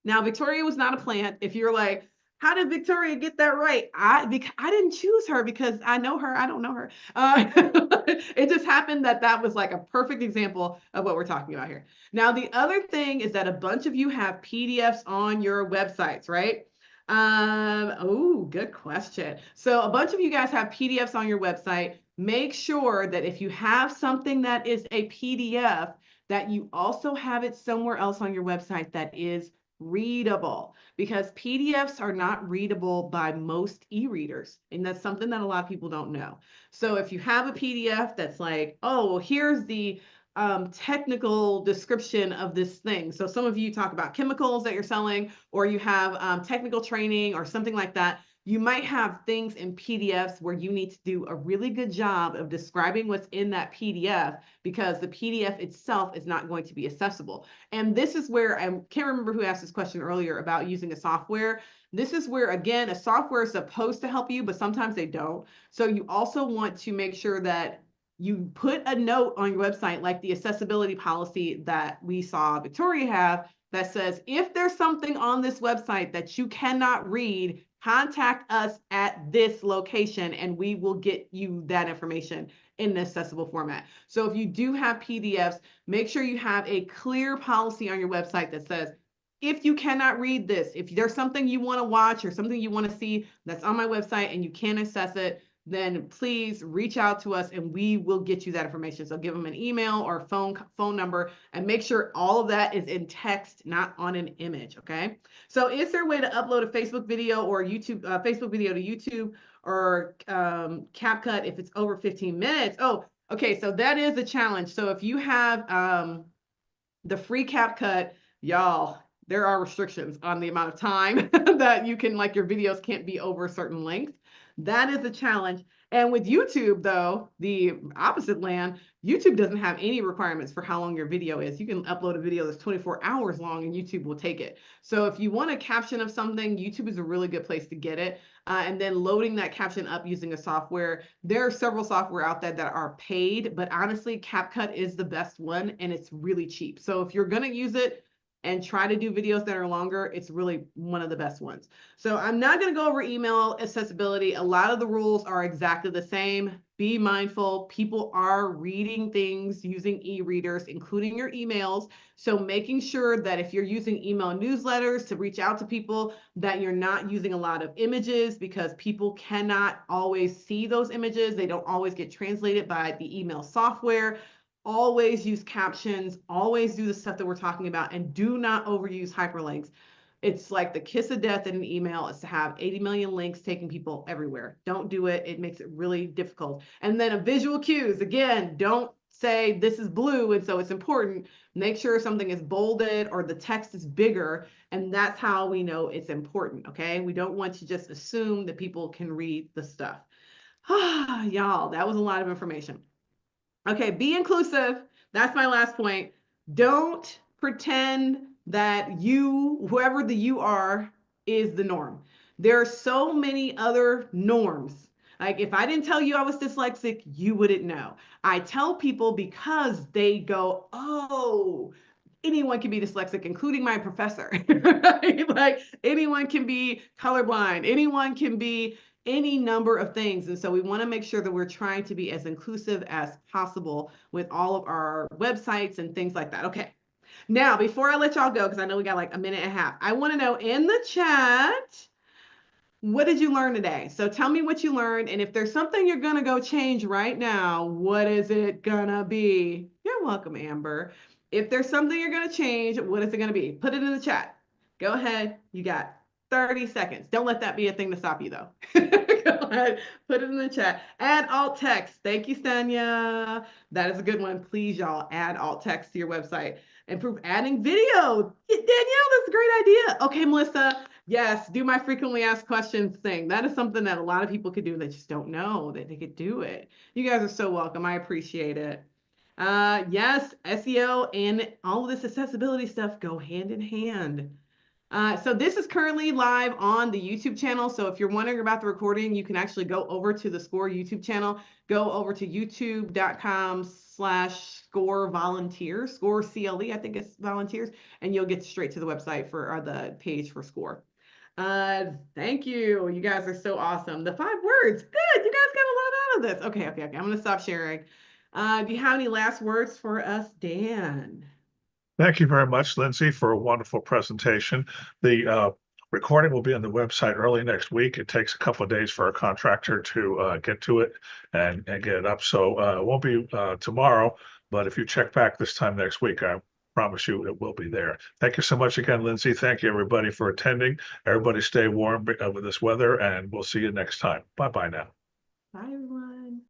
Now, Victoria was not a plant. If you're like, how did Victoria get that right? I didn't choose her because I know her. I don't know her. It just happened that was like a perfect example of what we're talking about here. Now, the other thing is that a bunch of you have PDFs on your websites, right? Oh, good question. So a bunch of you guys have PDFs on your website. Make sure that if you have something that is a PDF, that you also have it somewhere else on your website that is readable, because PDFs are not readable by most e-readers. And that's something that a lot of people don't know. So if you have a PDF that's like, oh, well, here's the technical description of this thing. So some of you talk about chemicals that you're selling, or you have technical training or something like that. You might have things in PDFs where you need to do a really good job of describing what's in that PDF, because the PDF itself is not going to be accessible. And this is where, I can't remember who asked this question earlier about using a software. This is where, again, a software is supposed to help you, but sometimes they don't. So you also want to make sure that you put a note on your website, like the accessibility policy that we saw Victoria have, that says, if there's something on this website that you cannot read, contact us at this location and we will get you that information in an accessible format. So if you do have PDFs, make sure you have a clear policy on your website that says, if you cannot read this, if there's something you want to watch or something you want to see that's on my website and you can't access it, then please reach out to us and we will get you that information. So give them an email or phone number, and make sure all of that is in text, not on an image. Okay. So is there a way to upload a Facebook video or YouTube, Facebook video to YouTube, or CapCut if it's over 15 minutes? Oh, okay. So that is a challenge. So if you have the free CapCut, y'all, there are restrictions on the amount of time that you can, like, your videos can't be over a certain length. That is a challenge. And with YouTube, though, the opposite land, YouTube doesn't have any requirements for how long your video is. You can upload a video that's 24 hours long and YouTube will take it. So if you want a caption of something, YouTube is a really good place to get it. And then loading that caption up using a software. There are several software out there that are paid, but honestly, CapCut is the best one and it's really cheap. So if you're going to use it and try to do videos that are longer, it's really one of the best ones. So I'm not going to go over email accessibility. A lot of the rules are exactly the same. Be mindful. People are reading things using e-readers, including your emails. So making sure that if you're using email newsletters to reach out to people, that you're not using a lot of images, because people cannot always see those images. They don't always get translated by the email software. Always use captions, always do the stuff that we're talking about, and do not overuse hyperlinks. It's like the kiss of death in an email is to have 80 million links taking people everywhere. Don't do it. It makes it really difficult. And then a visual cues. Again, don't say this is blue and so it's important. Make sure something is bolded or the text is bigger, and that's how we know it's important. Okay. We don't want to just assume that people can read the stuff. Y'all, that was a lot of information. Okay, be inclusive. That's my last point. Don't pretend that you, whoever the you are, is the norm. There are so many other norms. Like, if I didn't tell you I was dyslexic, you wouldn't know. I tell people because they go, oh, anyone can be dyslexic, including my professor. Right? Like, anyone can be colorblind, anyone can be any number of things. And so we want to make sure that we're trying to be as inclusive as possible with all of our websites and things like that. Okay. Now, before I let y'all go, because I know we got like a minute and a half, I want to know in the chat, what did you learn today? So tell me what you learned. And if there's something you're going to go change right now, what is it going to be? You're welcome, Amber. If there's something you're going to change, what is it going to be? Put it in the chat. Go ahead. You got 30 seconds. Don't let that be a thing to stop you, though. Go ahead. Put it in the chat. Add alt text. Thank you, Stanya. That is a good one. Please, y'all, add alt text to your website. Improve adding video. Danielle, that's a great idea. Okay, Melissa. Yes, do my frequently asked questions thing. That is something that a lot of people could do that just don't know that they could do it. You guys are so welcome. I appreciate it. Yes, SEO and all of this accessibility stuff go hand in hand. So this is currently live on the YouTube channel. So if you're wondering about the recording, you can actually go over to the SCORE YouTube channel. Go over to youtube.com/SCORE volunteers, SCORE CLE, I think it's volunteers, and you'll get straight to the website for, or the page for SCORE. Thank you. You guys are so awesome. The 5 words. Good. You guys got a lot out of this. Okay. I'm going to stop sharing. Do you have any last words for us, Dan? Thank you very much, Lindsay, for a wonderful presentation. The recording will be on the website early next week. It takes a couple of days for a contractor to get to it and get it up. So it won't be tomorrow, but if you check back this time next week, I promise you it will be there. Thank you so much again, Lindsay. Thank you, everybody, for attending. Everybody stay warm with this weather, and we'll see you next time. Bye-bye now. Bye, everyone.